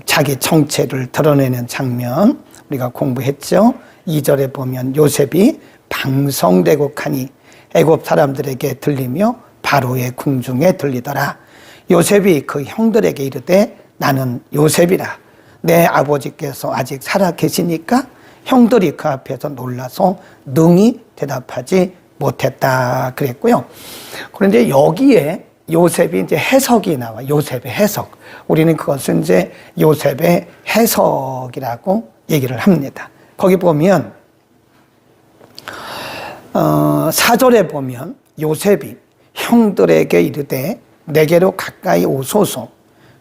자기 정체를 드러내는 장면 우리가 공부했죠. 2절에 보면 요셉이 방성되고 하니 애굽 사람들에게 들리며 바로의 궁중에 들리더라. 요셉이 그 형들에게 이르되 나는 요셉이라. 내 아버지께서 아직 살아 계시니까 형들이 그 앞에서 놀라서 능히 대답하지 못했다 그랬고요. 그런데 여기에 요셉이 이제 해석이 나와. 요셉의 해석. 우리는 그것을 이제 요셉의 해석이라고 얘기를 합니다. 거기 보면 4절에 보면 요셉이 형들에게 이르되 내게로 가까이 오소서.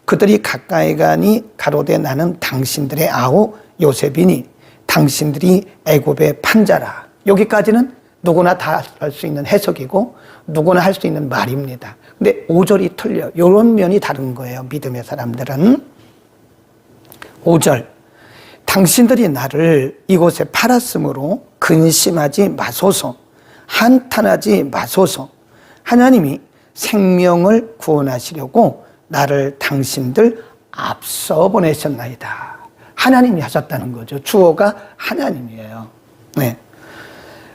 그들이 가까이 가니 가로되 나는 당신들의 아우 요셉이니 당신들이 애굽의 판자라. 여기까지는 누구나 다 할 수 있는 해석이고 누구나 할 수 있는 말입니다. 근데 5절이 틀려. 이런 면이 다른 거예요. 믿음의 사람들은. 5절. 당신들이 나를 이곳에 팔았으므로 근심하지 마소서. 한탄하지 마소서. 하나님이 생명을 구원하시려고 나를 당신들 앞서 보내셨나이다. 하나님이 하셨다는 거죠. 주어가 하나님이에요. 네.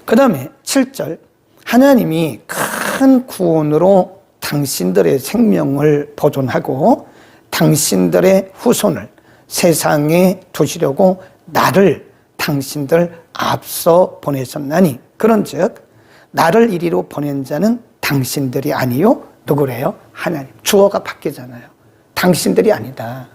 그 다음에 7절. 하나님이 큰 구원으로 당신들의 생명을 보존하고 당신들의 후손을 세상에 두시려고 나를 당신들 앞서 보내셨나니 그런즉 나를 이리로 보낸 자는 당신들이 아니요 누구래요? 하나님. 주어가 바뀌잖아요. 당신들이 아니다.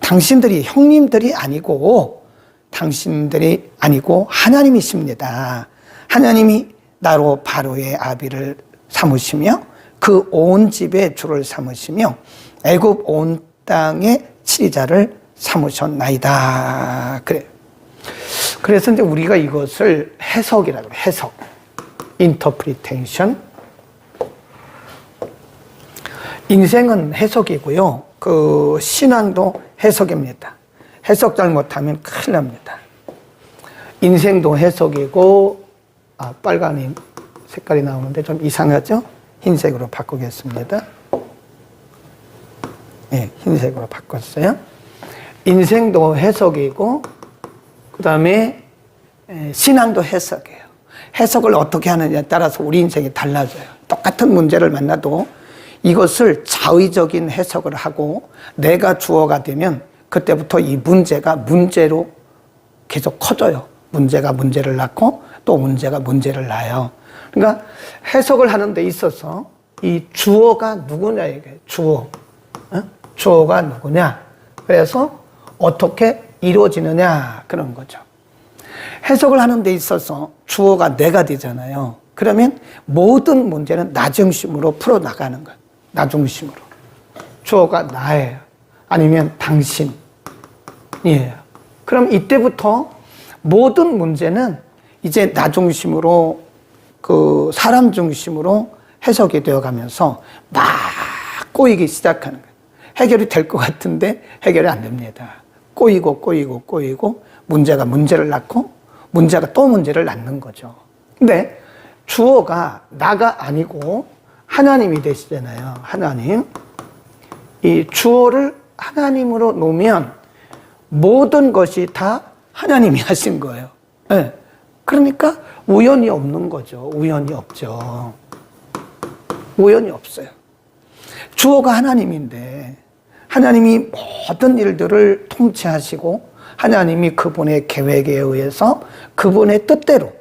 당신들이 형님들이 아니고 당신들이 아니고 하나님이십니다. 하나님이 나로 바로의 아비를 삼으시며 그 온 집의 주를 삼으시며 애굽 온 땅의 치리자를 삼으셨나이다. 그래. 그래서 이제 우리가 이것을 해석이라고 해요. 해석. interpretation. 인생은 해석이고요. 그 신앙도 해석입니다. 해석 잘못하면 큰일 납니다. 인생도 해석이고, 빨간 색깔이 나오는데 좀 이상하죠? 흰색으로 바꾸겠습니다. 네, 흰색으로 바꿨어요. 인생도 해석이고, 그 다음에 신앙도 해석이에요. 해석을 어떻게 하느냐에 따라서 우리 인생이 달라져요. 똑같은 문제를 만나도 이것을 자의적인 해석을 하고 내가 주어가 되면 그때부터 이 문제가 문제로 계속 커져요. 문제가 문제를 낳고 또 문제가 문제를 낳아요. 그러니까 해석을 하는 데 있어서 이 주어가 누구냐 이게 주어. 주어가 누구냐. 그래서 어떻게 이루어지느냐 그런 거죠. 해석을 하는 데 있어서 주어가 내가 되잖아요. 그러면 모든 문제는 나 중심으로 풀어나가는 거예요. 나 중심으로. 주어가 나예요. 아니면 당신이에요. 그럼 이때부터 모든 문제는 이제 나 중심으로 그 사람 중심으로 해석이 되어가면서 막 꼬이기 시작하는 거예요. 해결이 될 것 같은데 해결이 안 됩니다. 꼬이고 문제가 문제를 낳고 문제가 또 문제를 낳는 거죠. 근데 주어가 나가 아니고 하나님이 되시잖아요. 하나님. 이 주어를 하나님으로 놓으면 모든 것이 다 하나님이 하신 거예요. 네. 그러니까 우연이 없는 거죠. 우연이 없죠. 우연이 없어요. 주어가 하나님인데 하나님이 모든 일들을 통치하시고 하나님이 그분의 계획에 의해서 그분의 뜻대로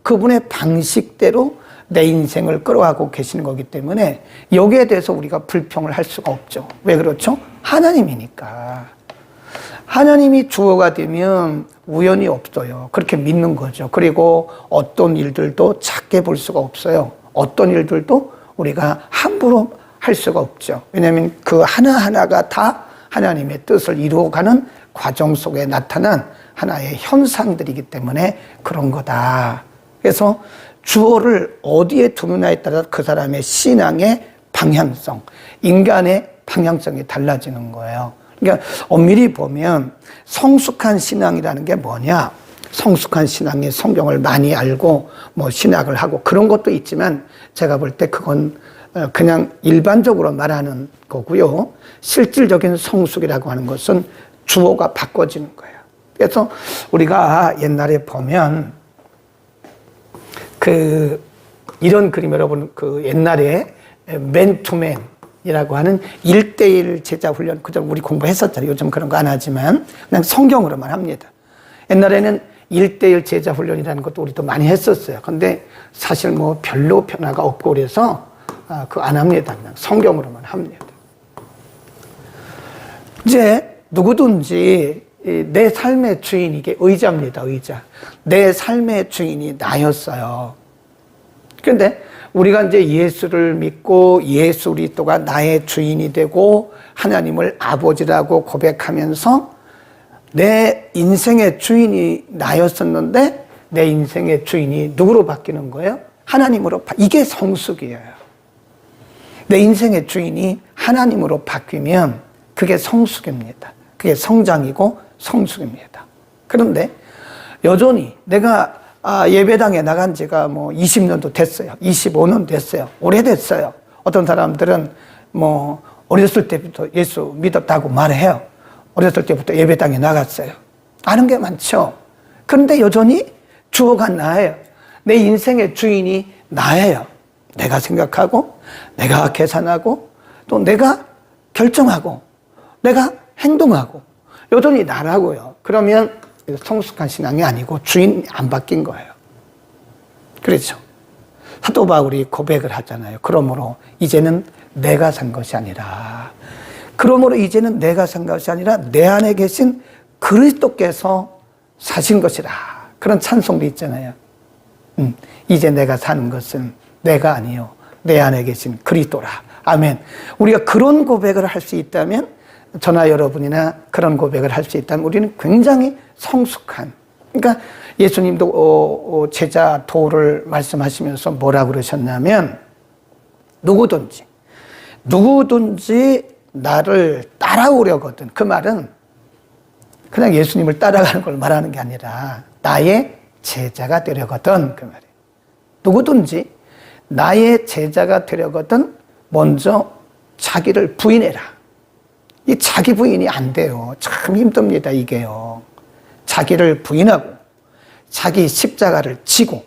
그분의 방식대로 내 인생을 끌어가고 계시는 거기 때문에 여기에 대해서 우리가 불평을 할 수가 없죠. 왜 그렇죠? 하나님이니까. 하나님이 주어가 되면 우연이 없어요. 그렇게 믿는 거죠. 그리고 어떤 일들도 작게 볼 수가 없어요. 어떤 일들도 우리가 함부로 할 수가 없죠. 왜냐하면 그 하나하나가 다 하나님의 뜻을 이루어가는 과정 속에 나타난 하나의 현상들이기 때문에 그런 거다. 그래서 주어를 어디에 두느냐에 따라 그 사람의 신앙의 방향성, 인간의 방향성이 달라지는 거예요. 그러니까 엄밀히 보면 성숙한 신앙이라는 게 뭐냐? 성숙한 신앙이 성경을 많이 알고 뭐 신학을 하고 그런 것도 있지만 제가 볼 때 그건 그냥 일반적으로 말하는 거고요. 실질적인 성숙이라고 하는 것은 주어가 바꿔지는 거예요. 그래서 우리가 옛날에 보면 이런 그림 여러분 옛날에 맨투맨이라고 하는 1:1 제자 훈련 그저 우리 공부했었잖아요. 요즘 그런 거 안 하지만 그냥 성경으로만 합니다. 옛날에는 1:1 제자 훈련이라는 것도 우리도 많이 했었어요. 근데 사실 뭐 별로 변화가 없고 그래서 그거 안 합니다. 그냥 성경으로만 합니다. 이제 누구든지 내 삶의 주인이 이게 의자입니다. 의자. 내 삶의 주인이 나였어요. 그런데 우리가 이제 예수를 믿고 예수 그리스도가 나의 주인이 되고 하나님을 아버지라고 고백하면서 내 인생의 주인이 나였었는데 내 인생의 주인이 누구로 바뀌는 거예요? 하나님으로. 이게 성숙이에요. 내 인생의 주인이 하나님으로 바뀌면 그게 성숙입니다. 그게 성장이고 성숙입니다. 그런데 여전히 내가 예배당에 나간 지가 뭐 20년도 됐어요. 25년 됐어요. 오래됐어요. 어떤 사람들은 뭐 어렸을 때부터 예수 믿었다고 말해요. 어렸을 때부터 예배당에 나갔어요. 아는 게 많죠. 그런데 여전히 주어가 나예요. 내 인생의 주인이 나예요. 내가 생각하고 내가 계산하고 또 내가 결정하고 내가 행동하고 여전히 나라고요. 그러면 성숙한 신앙이 아니고 주인이 안 바뀐 거예요. 그렇죠. 사도 바울이 고백을 하잖아요. 그러므로 이제는 내가 산 것이 아니라 그러므로 이제는 내가 산 것이 아니라 내 안에 계신 그리스도께서 사신 것이라. 그런 찬송도 있잖아요. 이제 내가 사는 것은 내가 아니요 내 안에 계신 그리스도라. 아멘. 우리가 그런 고백을 할 수 있다면 저나 여러분이나 그런 고백을 할 수 있다면 우리는 굉장히 성숙한. 그러니까 예수님도 제자 도를 말씀하시면서 뭐라 그러셨냐면 누구든지 나를 따라오려거든. 그 말은 그냥 예수님을 따라가는 걸 말하는 게 아니라 나의 제자가 되려거든. 그 말이에요. 누구든지 나의 제자가 되려거든 먼저 자기를 부인해라. 이 자기 부인이 안 돼요. 참 힘듭니다, 이게요. 자기를 부인하고 자기 십자가를 지고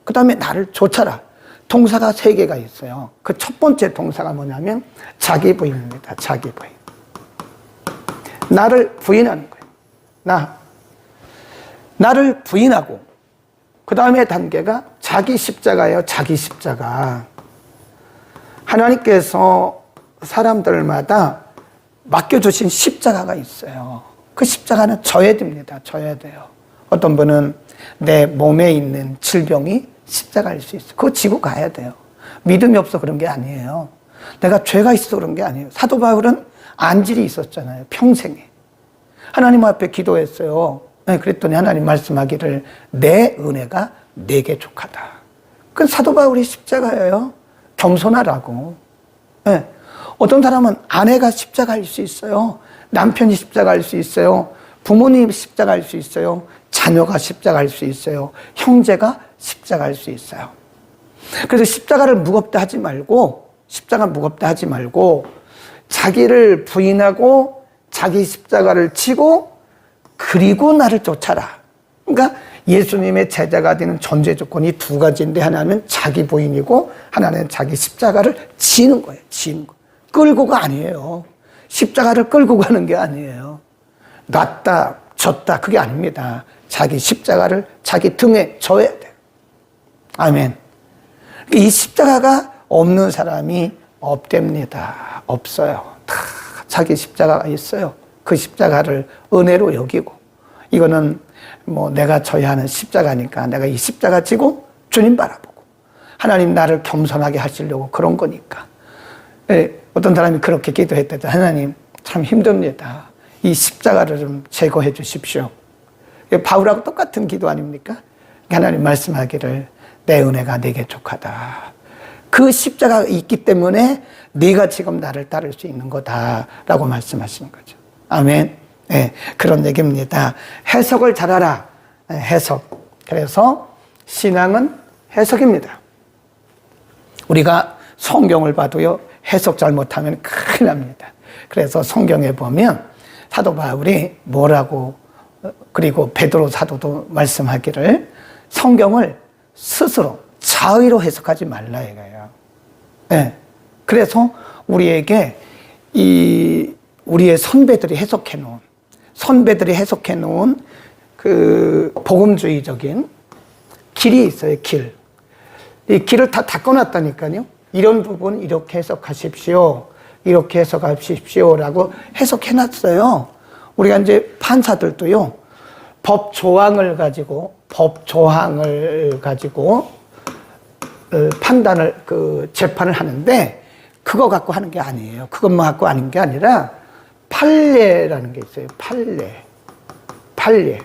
그 다음에 나를 쫓아라. 동사가 3개가 있어요. 그 첫 번째 동사가 뭐냐면 자기 부인입니다. 자기 부인. 나를 부인하는 거예요. 나를 부인하고 그 다음에 단계가 자기 십자가예요. 자기 십자가. 하나님께서 사람들마다 맡겨주신 십자가가 있어요. 그 십자가는 져야 됩니다. 져야 돼요. 어떤 분은 내 몸에 있는 질병이 십자가일 수 있어요. 그거 지고 가야 돼요. 믿음이 없어 그런 게 아니에요. 내가 죄가 있어서 그런 게 아니에요. 사도 바울은 안질이 있었잖아요. 평생에. 하나님 앞에 기도했어요. 그랬더니 하나님 말씀하기를 내 은혜가 내게 족하다. 그건 사도 바울이 십자가예요. 겸손하라고. 네. 어떤 사람은 아내가 십자가일 수 있어요. 남편이 십자가일 수 있어요. 부모님이 십자가일 수 있어요. 자녀가 십자가일 수 있어요. 형제가 십자가일 수 있어요. 그래서 십자가를 무겁다 하지 말고 자기를 부인하고 자기 십자가를 지고 그리고 나를 쫓아라. 그러니까 예수님의 제자가 되는 전제 조건이 2가지인데 하나는 자기 부인이고 하나는 자기 십자가를 지는 거예요. 지는 거. 끌고가 아니에요. 십자가를 끌고 가는 게 아니에요. 놨다 졌다 그게 아닙니다. 자기 십자가를 자기 등에 져야 돼요. 아멘. 이 십자가가 없는 사람이 없답니다. 없어요. 다 자기 십자가가 있어요. 그 십자가를 은혜로 여기고 이거는 뭐 내가 져야 하는 십자가니까 내가 이 십자가 지고 주님 바라보고 하나님 나를 겸손하게 하시려고 그런 거니까. 어떤 사람이 그렇게 기도했대요. 하나님 참 힘듭니다. 이 십자가를 좀 제거해 주십시오. 바울하고 똑같은 기도 아닙니까? 하나님 말씀하기를 내 은혜가 내게 족하다. 그 십자가가 있기 때문에 네가 지금 나를 따를 수 있는 거다라고 말씀하시는 거죠. 아멘. 네, 그런 얘기입니다. 해석을 잘하라. 해석. 그래서 신앙은 해석입니다. 우리가 성경을 봐도요, 해석 잘못하면 큰일 납니다. 그래서 성경에 보면 사도 바울이 뭐라고, 그리고 베드로 사도도 말씀하기를 성경을 스스로 자의로 해석하지 말라 이거예요. 네. 그래서 우리에게 우리의 선배들이 해석해 놓은 그 복음주의적인 길이 있어요, 길. 이 길을 다 닦아놨다니까요. 이런 부분 이렇게 해석하십시오. 이렇게 해석하십시오라고 해석해놨어요. 우리가 이제 판사들도요, 법 조항을 가지고 판단을, 재판을 하는데, 그거 갖고 하는 게 아니에요. 그것만 갖고 하는 게 아니라, 판례라는 게 있어요. 판례.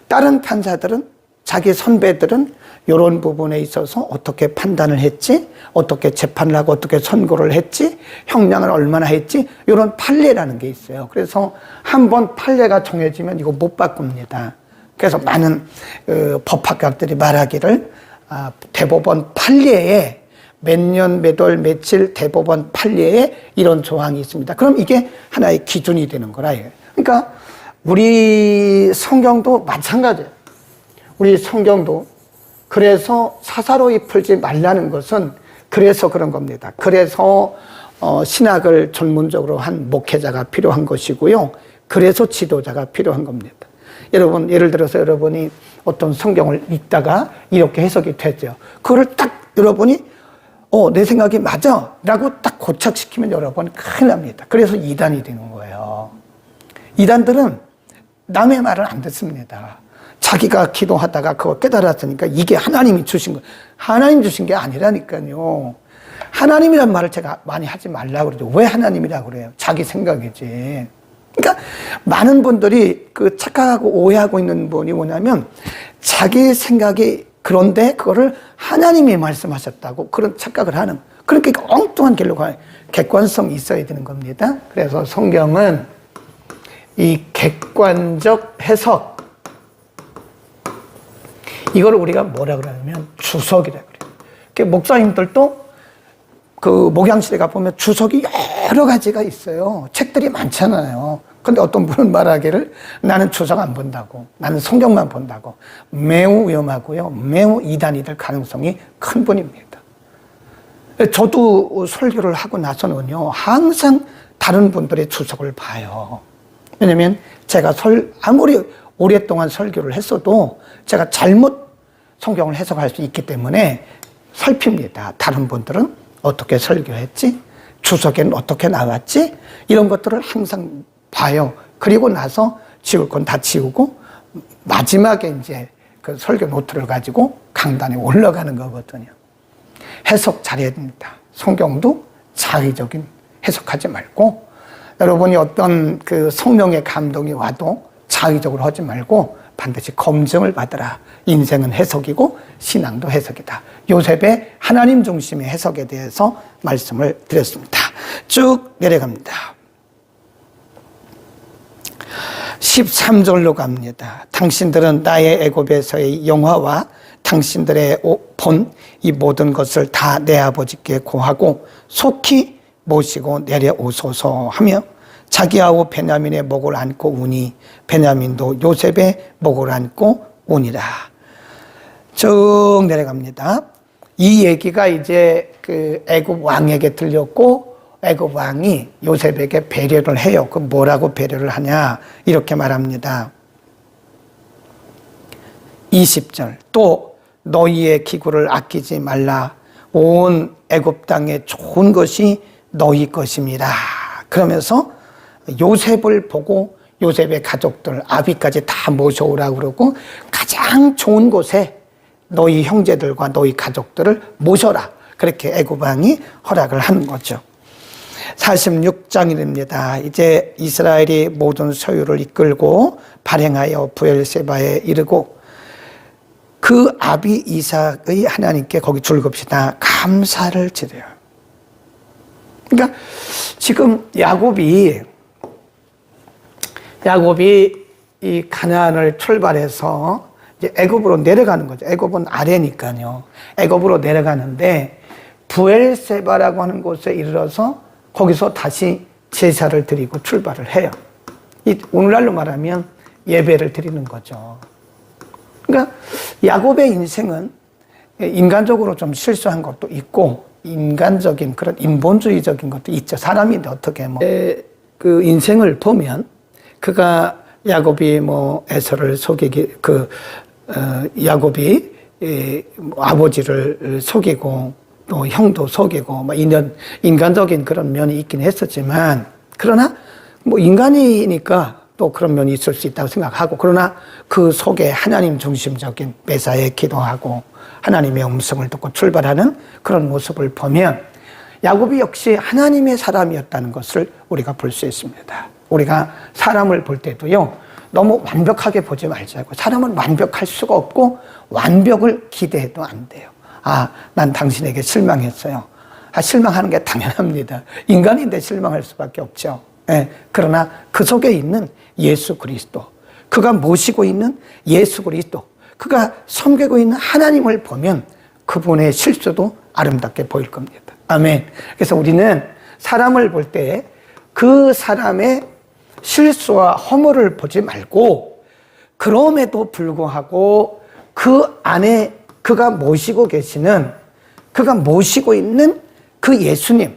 다른 판사들은, 자기 선배들은 이런 부분에 있어서 어떻게 판단을 했지, 어떻게 재판을 하고 어떻게 선고를 했지, 형량을 얼마나 했지, 이런 판례라는 게 있어요. 그래서 한번 판례가 정해지면 이거 못 바꿉니다. 그래서 많은 법학가들이 말하기를 대법원 판례에 몇 년, 몇 월, 며칠 대법원 판례에 이런 조항이 있습니다. 그럼 이게 하나의 기준이 되는 거라. 그러니까 우리 성경도 마찬가지예요. 우리 성경도 그래서 사사로이 풀지 말라는 것은 그래서 그런 겁니다. 그래서 신학을 전문적으로 한 목회자가 필요한 것이고요. 그래서 지도자가 필요한 겁니다. 여러분, 예를 들어서 여러분이 어떤 성경을 읽다가 이렇게 해석이 되죠. 그거를 딱 여러분이 내 생각이 맞아 라고 딱 고착시키면 여러분 큰일 납니다. 그래서 이단이 되는 거예요. 이단들은 남의 말을 안 듣습니다. 자기가 기도하다가 그거 깨달았으니까 이게 하나님이 주신 거, 하나님 주신 게 아니라니까요. 하나님이란 말을 제가 많이 하지 말라고 그러죠. 왜 하나님이라고 그래요? 자기 생각이지. 그러니까 많은 분들이 그 착각하고 오해하고 있는 분이 뭐냐면 자기 생각이 그런데 그거를 하나님이 말씀하셨다고 그런 착각을 하는, 그렇게 엉뚱한 길로 가요. 객관성이 있어야 되는 겁니다. 그래서 성경은 이 객관적 해석, 이걸 우리가 뭐라 그러냐면 주석이라 그래요. 목사님들도 그 목양실에 가보면 주석이 여러 가지가 있어요. 책들이 많잖아요. 근데 어떤 분은 말하기를 나는 주석 안 본다고, 나는 성경만 본다고. 매우 위험하고요, 매우 이단이 될 가능성이 큰 분입니다. 저도 설교를 하고 나서는요, 항상 다른 분들의 주석을 봐요. 왜냐면 제가 아무리 오랫동안 설교를 했어도 제가 잘못 성경을 해석할 수 있기 때문에 살핍니다. 다른 분들은 어떻게 설교했지? 주석에는 어떻게 나왔지? 이런 것들을 항상 봐요. 그리고 나서 지울 건 다 지우고 마지막에 이제 그 설교 노트를 가지고 강단에 올라가는 거거든요. 해석 잘해야 됩니다. 성경도 자의적인 해석하지 말고, 여러분이 어떤 그 성령의 감동이 와도 자의적으로 하지 말고 반드시 검증을 받으라. 인생은 해석이고 신앙도 해석이다. 요셉의 하나님 중심의 해석에 대해서 말씀을 드렸습니다. 쭉 내려갑니다. 13절로 갑니다. 당신들은 나의 애굽에서의 영화와 당신들의 본 이 모든 것을 다 내 아버지께 고하고 속히 모시고 내려오소서 하며 자기 아우 베냐민의 목을 안고 우니 베냐민도 요셉의 목을 안고 우니라. 쭉 내려갑니다. 이 얘기가 이제 그 애굽 왕에게 들렸고 애굽 왕이 요셉에게 배려를 해요. 그 뭐라고 배려를 하냐 이렇게 말합니다. 20절 또 너희의 기구를 아끼지 말라. 온 애굽 땅에 좋은 것이 너희 것임이라. 그러면서 요셉을 보고 요셉의 가족들 아비까지 다 모셔오라고 그러고 가장 좋은 곳에 너희 형제들과 너희 가족들을 모셔라. 그렇게 애굽 왕이 허락을 하는 거죠. 46장입니다. 이제 이스라엘이 모든 소유를 이끌고 발행하여 브엘세바에 이르고 그 아비 이삭의 하나님께 거기 줄급시다 감사를 드려요. 그러니까 지금 야곱이 이 가나안을 출발해서 이제 애굽으로 내려가는 거죠. 애굽은 아래니까요. 애굽으로 내려가는데 부엘세바라고 하는 곳에 이르러서 거기서 다시 제사를 드리고 출발을 해요. 오늘날로 말하면 예배를 드리는 거죠. 그러니까 야곱의 인생은 인간적으로 좀 실수한 것도 있고 인간적인 그런 인본주의적인 것도 있죠. 사람인데 어떻게 그 인생을 보면 그가 야곱이 에서를 속이기 야곱이 아버지를 속이고 또 형도 속이고 이런 인간적인 그런 면이 있긴 했었지만 그러나 인간이니까 또 그런 면이 있을 수 있다고 생각하고 그러나 그 속에 하나님 중심적인 매사에 기도하고 하나님의 음성을 듣고 출발하는 그런 모습을 보면 야곱이 역시 하나님의 사람이었다는 것을 우리가 볼 수 있습니다. 우리가 사람을 볼 때도요 너무 완벽하게 보지 말자고. 사람은 완벽할 수가 없고 완벽을 기대해도 안 돼요. 난 당신에게 실망했어요. 실망하는 게 당연합니다. 인간인데 실망할 수밖에 없죠. 그러나 그 속에 있는 예수 그리스도, 그가 모시고 있는 예수 그리스도, 그가 섬기고 있는 하나님을 보면 그분의 실수도 아름답게 보일 겁니다. 아멘. 그래서 우리는 사람을 볼 때 그 사람의 실수와 허물을 보지 말고 그럼에도 불구하고 그 안에 그가 모시고 계시는, 그가 모시고 있는 그 예수님,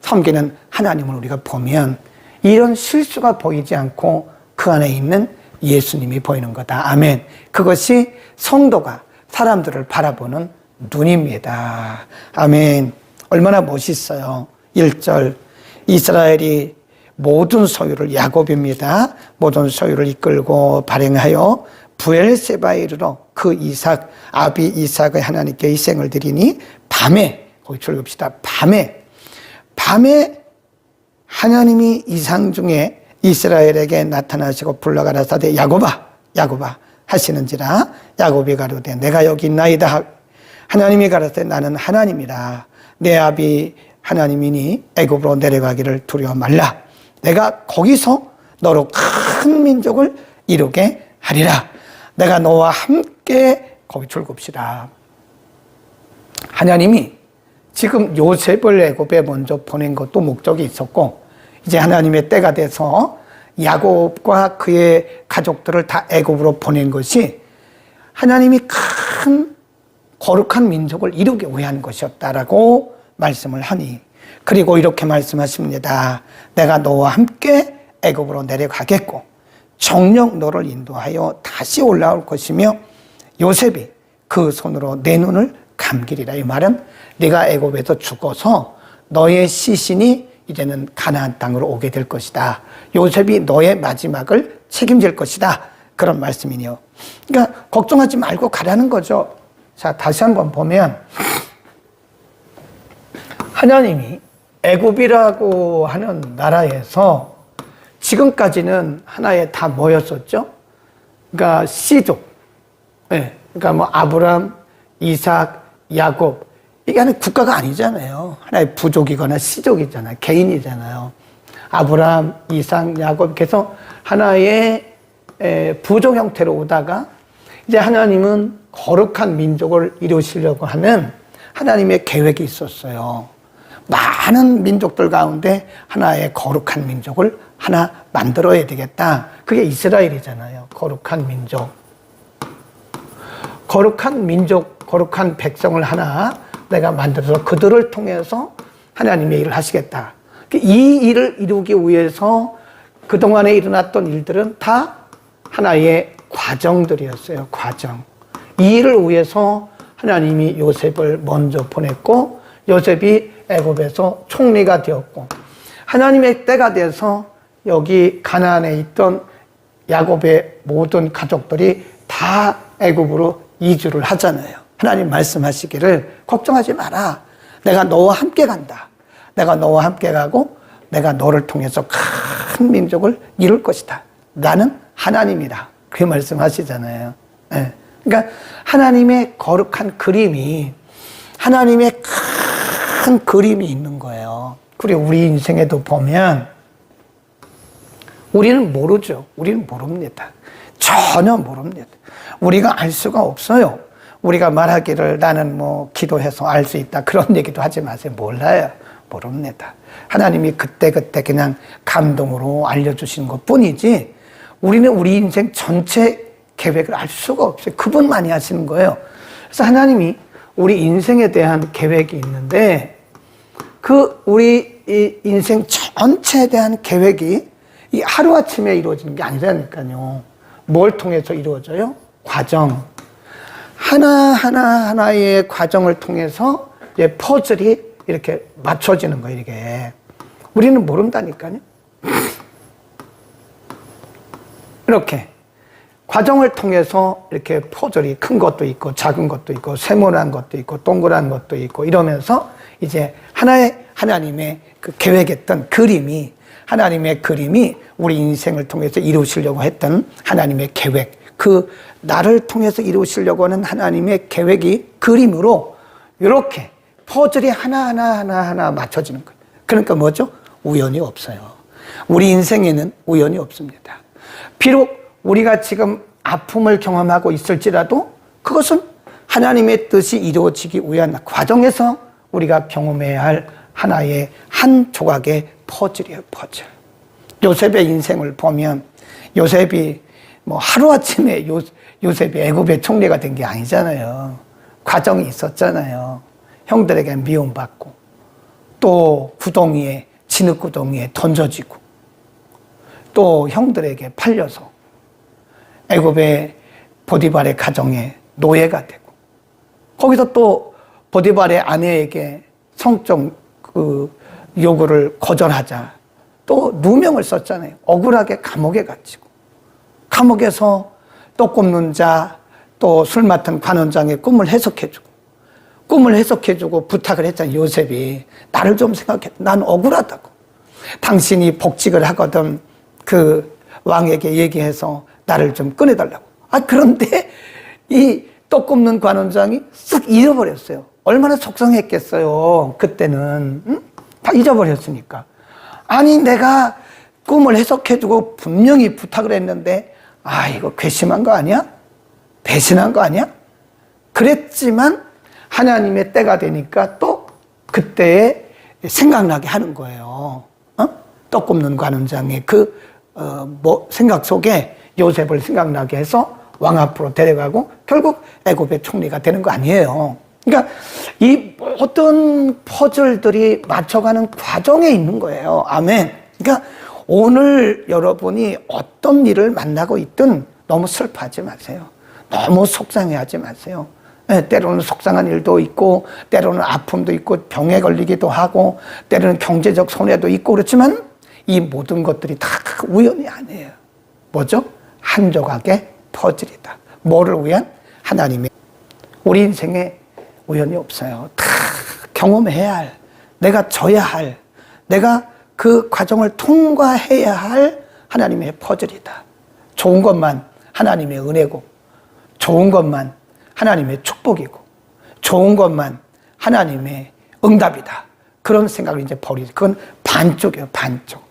섬기는 하나님을 우리가 보면 이런 실수가 보이지 않고 그 안에 있는 예수님이 보이는 거다. 아멘. 그것이 성도가 사람들을 바라보는 눈입니다. 아멘. 얼마나 멋있어요. 1절 이스라엘이 모든 소유를, 야곱입니다. 모든 소유를 이끌고 발행하여 부엘세바에 이르러 그 이삭, 아비 이삭의 하나님께 희생을 드리니 밤에, 거기 읽읍시다. 밤에 하나님이 이상 중에 이스라엘에게 나타나시고 불러 가라사대 야곱아 하시는지라. 야곱이 가로되 내가 여기 있나이다. 하나님이 가라사대 나는 하나님이라. 내 아비 하나님이니 애굽으로 내려가기를 두려워 말라. 내가 거기서 너로 큰 민족을 이루게 하리라. 내가 너와 함께, 거기 줄급시다. 하나님이 지금 요셉을 애굽에 먼저 보낸 것도 목적이 있었고 이제 하나님의 때가 돼서 야곱과 그의 가족들을 다 애굽으로 보낸 것이 하나님이 큰 거룩한 민족을 이루기 위한 것이었다라고 말씀을 하니, 그리고 이렇게 말씀하십니다. 내가 너와 함께 애굽으로 내려가겠고 정녕 너를 인도하여 다시 올라올 것이며 요셉이 그 손으로 내 눈을 감기리라. 이 말은 네가 애굽에서 죽어서 너의 시신이 이제는 가나안 땅으로 오게 될 것이다. 요셉이 너의 마지막을 책임질 것이다. 그런 말씀이네요. 그러니까 걱정하지 말고 가라는 거죠. 자, 다시 한번 보면 하나님이 애굽이라고 하는 나라에서 지금까지는 하나에 다 모였었죠. 그러니까 씨족, 그러니까 아브람, 이삭, 야곱, 이게 하나의 국가가 아니잖아요. 하나의 부족이거나 씨족이잖아요. 개인이잖아요. 아브람, 이삭, 야곱, 그래서 하나의 부족 형태로 오다가 이제 하나님은 거룩한 민족을 이루시려고 하는 하나님의 계획이 있었어요. 많은 민족들 가운데 하나의 거룩한 민족을 하나 만들어야 되겠다. 그게 이스라엘이잖아요. 거룩한 민족. 거룩한 민족, 거룩한 백성을 하나 내가 만들어서 그들을 통해서 하나님의 일을 하시겠다. 이 일을 이루기 위해서 그동안에 일어났던 일들은 다 하나의 과정들이었어요. 과정. 이 일을 위해서 하나님이 요셉을 먼저 보냈고 요셉이 애굽에서 총리가 되었고 하나님의 때가 돼서 여기 가나안에 있던 야곱의 모든 가족들이 다 애굽으로 이주를 하잖아요. 하나님 말씀하시기를 걱정하지 마라. 내가 너와 함께 간다. 내가 너와 함께 가고 내가 너를 통해서 큰 민족을 이룰 것이다. 나는 하나님이다. 그 말씀하시잖아요. 그러니까 하나님의 거룩한 그림이, 하나님의 큰 그림이 있는 거예요. 그리고 우리 인생에도 보면 우리는 모르죠. 우리는 모릅니다. 전혀 모릅니다. 우리가 알 수가 없어요. 우리가 말하기를 나는 뭐 기도해서 알 수 있다. 그런 얘기도 하지 마세요. 몰라요. 모릅니다. 하나님이 그때그때 그냥 감동으로 알려주시는 것 뿐이지 우리는 우리 인생 전체 계획을 알 수가 없어요. 그분만이 하시는 거예요. 그래서 하나님이 우리 인생에 대한 계획이 있는데 그 우리 이 인생 전체에 대한 계획이 이 하루아침에 이루어지는 게 아니라니까요. 뭘 통해서 이루어져요? 과정. 하나하나의 과정을 통해서 이제 퍼즐이 이렇게 맞춰지는 거예요, 이게. 우리는 모른다니까요. 이렇게. 과정을 통해서 이렇게 퍼즐이 큰 것도 있고, 작은 것도 있고, 세모난 것도 있고, 동그란 것도 있고, 이러면서 이제 하나님의 그 계획했던 그림이, 하나님의 그림이 우리 인생을 통해서 이루시려고 했던 하나님의 계획, 그 나를 통해서 이루시려고 하는 하나님의 계획이 그림으로 이렇게 퍼즐이 하나하나 맞춰지는 거예요. 그러니까 뭐죠? 우연이 없어요. 우리 인생에는 우연이 없습니다. 비록 우리가 지금 아픔을 경험하고 있을지라도 그것은 하나님의 뜻이 이루어지기 위한 과정에서 우리가 경험해야 할 하나의 한 조각의 퍼즐이에요, 퍼즐. 요셉의 인생을 보면 요셉이 뭐 하루아침에 요셉이 애굽의 총리가 된 게 아니잖아요. 과정이 있었잖아요. 형들에게 미움받고 또 구덩이에 진흙구덩이에 던져지고 또 형들에게 팔려서 애굽의 보디발의 가정에 노예가 되고 거기서 또 보디발의 아내에게 성적 그 요구를 거절하자 또 누명을 썼잖아요. 억울하게 감옥에 갇히고 감옥에서 떡 굽는 자 또 술 맡은 관원장의 꿈을 해석해주고 부탁을 했잖아요. 요셉이 나를 좀 생각해. 난 억울하다고. 당신이 복직을 하거든 그 왕에게 얘기해서 나를 좀 꺼내달라고. 그런데 이 떡 굽는 관원장이 쓱 잊어버렸어요. 얼마나 속상했겠어요. 그때는 응? 다 잊어버렸으니까. 아니 내가 꿈을 해석해주고 분명히 부탁을 했는데 이거 괘씸한 거 아니야? 배신한 거 아니야? 그랬지만 하나님의 때가 되니까 또 그때에 생각나게 하는 거예요. 떡 굽는 관원장의 생각 속에 요셉을 생각나게 해서 왕 앞으로 데려가고 결국 애굽의 총리가 되는 거 아니에요. 그러니까 이 어떤 퍼즐들이 맞춰가는 과정에 있는 거예요. 아멘. 그러니까 오늘 여러분이 어떤 일을 만나고 있든 너무 슬퍼하지 마세요. 너무 속상해하지 마세요. 때로는 속상한 일도 있고 때로는 아픔도 있고 병에 걸리기도 하고 때로는 경제적 손해도 있고 그렇지만 이 모든 것들이 다 우연이 아니에요. 뭐죠? 한 조각의 퍼즐이다. 뭐를 위한? 하나님의. 우리 인생에 우연이 없어요. 다 경험해야 할, 내가 져야 할, 내가 그 과정을 통과해야 할 하나님의 퍼즐이다. 좋은 것만 하나님의 은혜고 좋은 것만 하나님의 축복이고 좋은 것만 하나님의 응답이다. 그런 생각을 이제 버리지. 그건 반쪽이에요. 반쪽.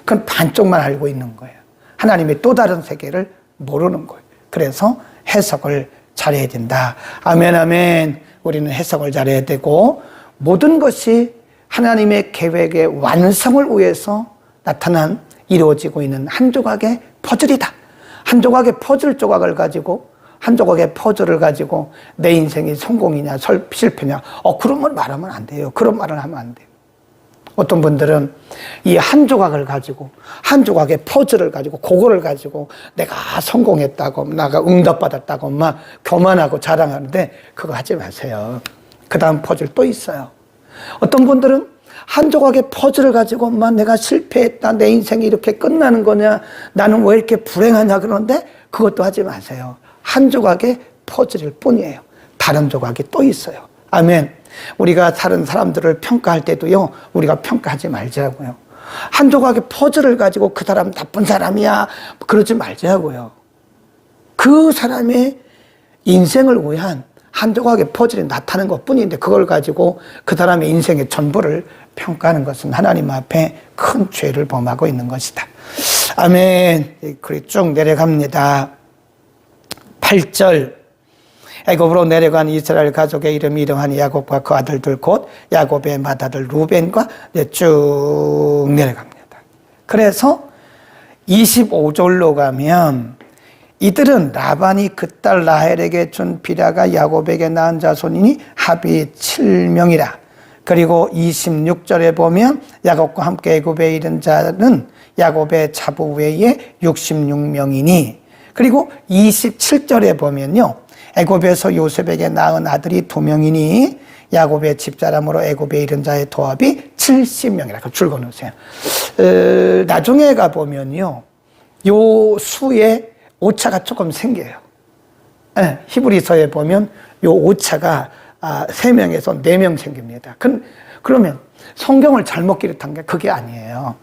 그건 반쪽만 알고 있는 거예요. 하나님의 또 다른 세계를 모르는 거예요. 그래서 해석을 잘해야 된다. 아멘 아멘. 우리는 해석을 잘해야 되고 모든 것이 하나님의 계획의 완성을 위해서 나타난 이루어지고 있는 한 조각의 퍼즐이다. 한 조각의 퍼즐 조각을 가지고 한 조각의 퍼즐을 가지고 내 인생이 성공이냐 실패냐 그런 말 말하면 안 돼요. 그런 말을 하면 안 돼요. 어떤 분들은 이 한 조각을 가지고 한 조각의 퍼즐을 가지고 그거를 가지고 내가 성공했다고 내가 응답받았다고 막 교만하고 자랑하는데 그거 하지 마세요. 그 다음 퍼즐 또 있어요. 어떤 분들은 한 조각의 퍼즐을 가지고 막 내가 실패했다 내 인생이 이렇게 끝나는 거냐 나는 왜 이렇게 불행하냐 그러는데 그것도 하지 마세요. 한 조각의 퍼즐일 뿐이에요. 다른 조각이 또 있어요. 아멘. 우리가 다른 사람들을 평가할 때도요 우리가 평가하지 말자고요. 한 조각의 퍼즐을 가지고 그 사람 나쁜 사람이야 그러지 말자고요. 그 사람의 인생을 위한 한 조각의 퍼즐이 나타나는 것뿐인데 그걸 가지고 그 사람의 인생의 전부를 평가하는 것은 하나님 앞에 큰 죄를 범하고 있는 것이다. 아멘. 글이 쭉 내려갑니다. 8절 애굽으로 내려간 이스라엘 가족의 이름이 이러하니 야곱과 그 아들들 곧 야곱의 맏아들 루벤과 쭉 내려갑니다. 그래서 25절로 가면 이들은 라반이 그 딸 라헬에게 준 비라가 야곱에게 낳은 자손이니 합이 7명이라. 그리고 26절에 보면 야곱과 함께 애굽에 이른 자는 야곱의 자부 외에 66명이니, 그리고 27절에 보면요, 애굽에서 요셉에게 낳은 아들이 2명이니 야곱의 집사람으로 애굽에 이른 자의 도합이 70명이라고 줄거 놓으세요. 나중에 가보면요, 요 수에 오차가 조금 생겨요. 네, 히브리서에 보면 요 오차가 3명에서 4명 생깁니다. 그러면 성경을 잘못 기록한 게 그게 아니에요.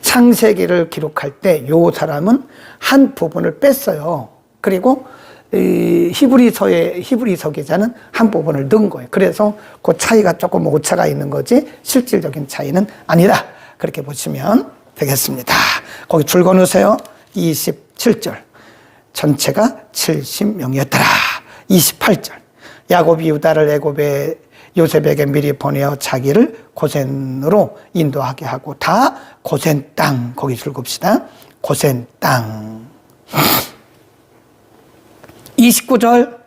창세기를 기록할 때 요 사람은 한 부분을 뺐어요. 그리고 히브리서 기자는 한 부분을 넣은 거예요. 그래서 그 차이가 조금 오차가 있는 거지 실질적인 차이는 아니라 그렇게 보시면 되겠습니다. 거기 줄 거놓으세요. 27절. 전체가 70명이었더라. 28절. 야곱이 유다를 애굽에 요셉에게 미리 보내어 자기를 고센으로 인도하게 하고, 다 고센 땅. 거기 줄 봅시다. 고센 땅. 29절.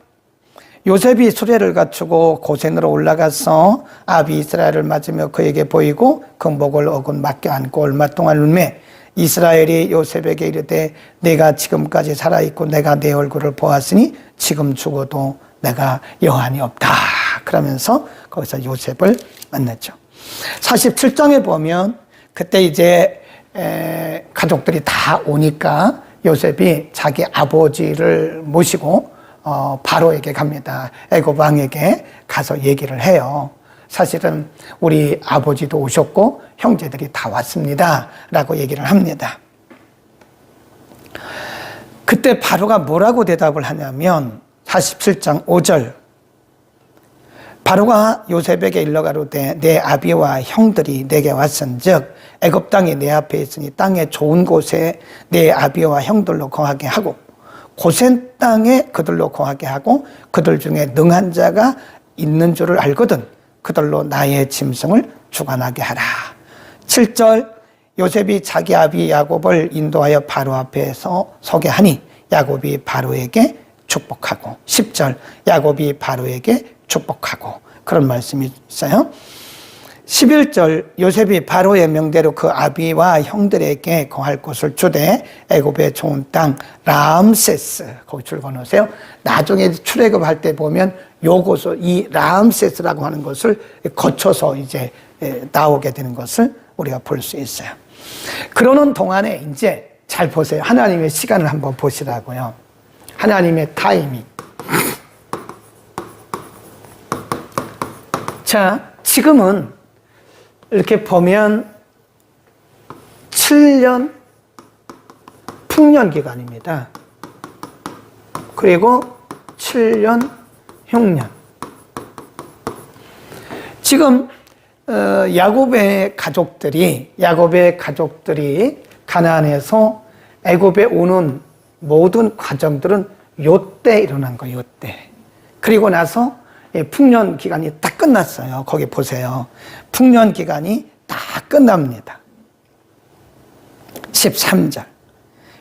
요셉이 수레를 갖추고 고센으로 올라가서 아비 이스라엘을 맞으며 그에게 보이고 그 목을 어긋 맡겨 안고 얼마 동안 울매 이스라엘이 요셉에게 이르되 내가 지금까지 살아있고 내가 내 얼굴을 보았으니 지금 죽어도 내가 여한이 없다. 그러면서 거기서 요셉을 만났죠. 47장에 보면 그때 이제 가족들이 다 오니까 요셉이 자기 아버지를 모시고 바로에게 갑니다. 애굽 왕에게 가서 얘기를 해요. 사실은 우리 아버지도 오셨고 형제들이 다 왔습니다 라고 얘기를 합니다. 그때 바로가 뭐라고 대답을 하냐면 47장 5절, 바로가 요셉에게 일러가로되 내 아비와 형들이 내게 왔은즉 애굽 땅이 내 앞에 있으니 땅의 좋은 곳에 내 아비와 형들로 거하게 하고 고센 땅에 그들로 거하게 하고 그들 중에 능한 자가 있는 줄을 알거든 그들로 나의 짐승을 주관하게 하라. 7절, 요셉이 자기 아비 야곱을 인도하여 바로 앞에서 서게 하니 야곱이 바로에게 축복하고, 10절, 야곱이 바로에게 축복하고, 그런 말씀이 있어요. 11절, 요셉이 바로의 명대로 그 아비와 형들에게 거할 곳을 주되 애굽의 좋은 땅 람세스, 거기 줄 거놓으세요. 나중에 출애굽할 때 보면 요것을, 이 람세스라고 하는 것을 거쳐서 이제 나오게 되는 것을 우리가 볼 수 있어요. 그러는 동안에 이제 잘 보세요. 하나님의 시간을 한번 보시라고요. 하나님의 타이밍. 자, 지금은 이렇게 보면 7년 풍년 기간입니다. 그리고 7년 흉년. 지금 야곱의 가족들이 가나안에서 애굽에 오는 모든 과정들은 요때 일어난 거예요. 요때. 그리고 나서 풍년 기간이 딱 끝났어요. 거기 보세요. 풍년 기간이 다 끝납니다. 13절.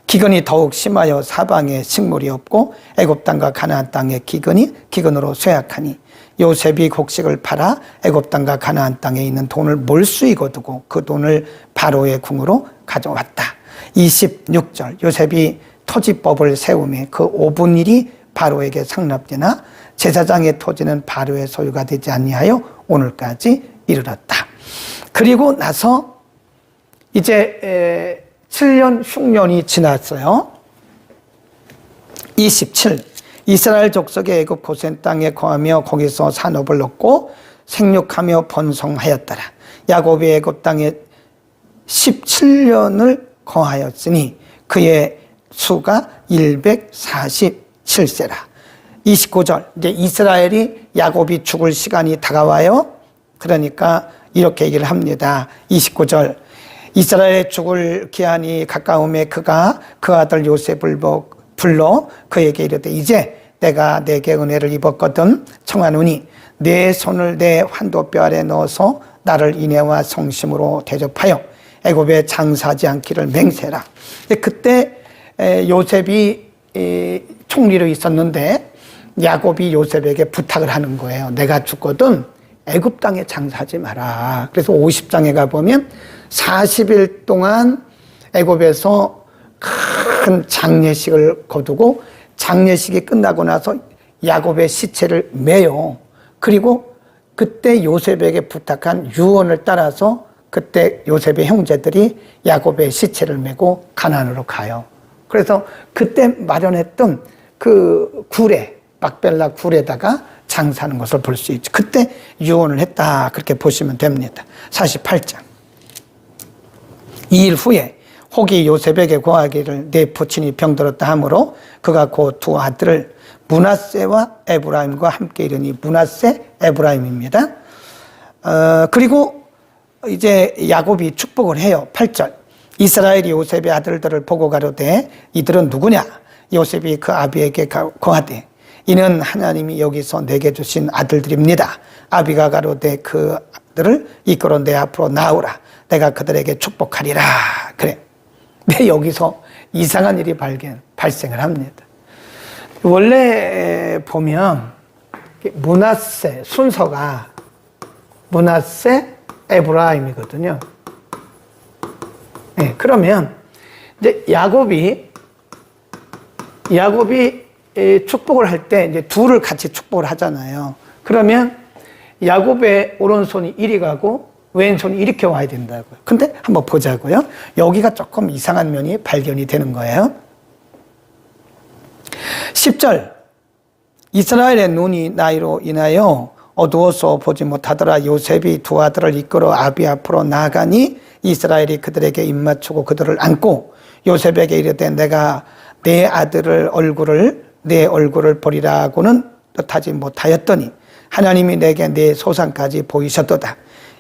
기근이 더욱 심하여 사방에 식물이 없고 애굽 땅과 가나안 땅의 기근으로 쇠약하니 요셉이 곡식을 팔아 애굽 땅과 가나안 땅에 있는 돈을 몰수히 거두고 그 돈을 바로의 궁으로 가져왔다. 26절. 요셉이 토지법을 세우며 그 5분일이 바로에게 상납되나 제사장의 토지는 바로의 소유가 되지 아니하여 오늘까지 이르렀다. 그리고 나서 이제 7년 흉년이 지났어요. 27. 이스라엘 족속의 애굽 고센 땅에 거하며 거기서 산업을 얻고 생육하며 번성하였더라. 야곱이 애굽 땅에 17년을 거하였으니 그의 수가 147세라. 29절. 이제 이스라엘이 야곱이 죽을 시간이 다가와요. 그러니까 이렇게 얘기를 합니다. 29절. 이스라엘의 죽을 기한이 가까움에 그가 그 아들 요셉을 불러 그에게 이르되 이제 내가 내게 은혜를 입었거든 청하노니 내 손을 내 환도뼈 아래 넣어서 나를 인애와 성심으로 대접하여 애굽에 장사하지 않기를 맹세라. 그때 요셉이 총리로 있었는데 야곱이 요셉에게 부탁을 하는 거예요. 내가 죽거든 애굽 땅에 장사하지 마라. 그래서 50장에 가보면 40일 동안 애굽에서 큰 장례식을 거두고 장례식이 끝나고 나서 야곱의 시체를 매요. 그리고 그때 요셉에게 부탁한 유언을 따라서 그때 요셉의 형제들이 야곱의 시체를 메고 가나안으로 가요. 그래서 그때 마련했던 그 굴에 막벨라 굴에다가 장사하는 것을 볼 수 있죠. 그때 유언을 했다 그렇게 보시면 됩니다. 48장 2일 후에 혹이 요셉에게 고하기를 내 부친이 병들었다 하므로 그가 그 두 아들을 므낫세와 에브라임과 함께 이르니 므낫세 에브라임입니다. 그리고 이제 야곱이 축복을 해요. 8절 이스라엘이 요셉의 아들들을 보고 가로되 이들은 누구냐? 요셉이 그 아비에게 고하되 이는 하나님이 여기서 내게 주신 아들들입니다. 아비가 가로되 그 아들을 이끌어 내 앞으로 나오라. 내가 그들에게 축복하리라. 그래. 근데 여기서 이상한 일이 발생을 합니다. 원래 보면 므낫세 순서가 므낫세 에브라임이거든요. 네, 그러면 이제 야곱이 축복을 할 때 이제 둘을 같이 축복을 하잖아요. 그러면 야곱의 오른손이 이리 가고 왼손이 이렇게 와야 된다고요. 근데 한번 보자고요. 여기가 조금 이상한 면이 발견이 되는 거예요. 10절 이스라엘의 눈이 나이로 인하여 어두워서 보지 못하더라. 요셉이 두 아들을 이끌어 아비 앞으로 나아가니 이스라엘이 그들에게 입맞추고 그들을 안고 요셉에게 이르되 내가 내 아들을 내 얼굴을 보리라고는 뜻하지 못하였더니 하나님이 내게 내 소산까지 보이셨도다.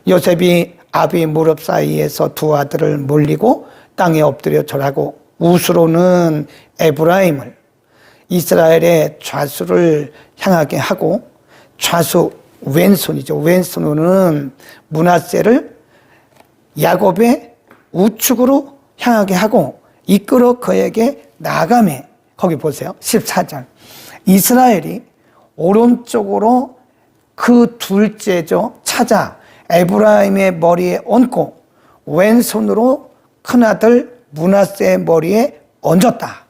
요셉이 아비 무릎 사이에서 두 아들을 물리고 땅에 엎드려 절하고 우스로는 에브라임을 이스라엘의 좌수를 향하게 하고 좌수 왼손이죠. 왼손은 므낫세를 야곱의 우측으로 향하게 하고 이끌어 그에게 나아가매. 거기 보세요. 14절 이스라엘이 오른쪽으로 그 둘째죠. 찾아 에브라임의 머리에 얹고 왼손으로 큰아들 므낫세의 머리에 얹었다.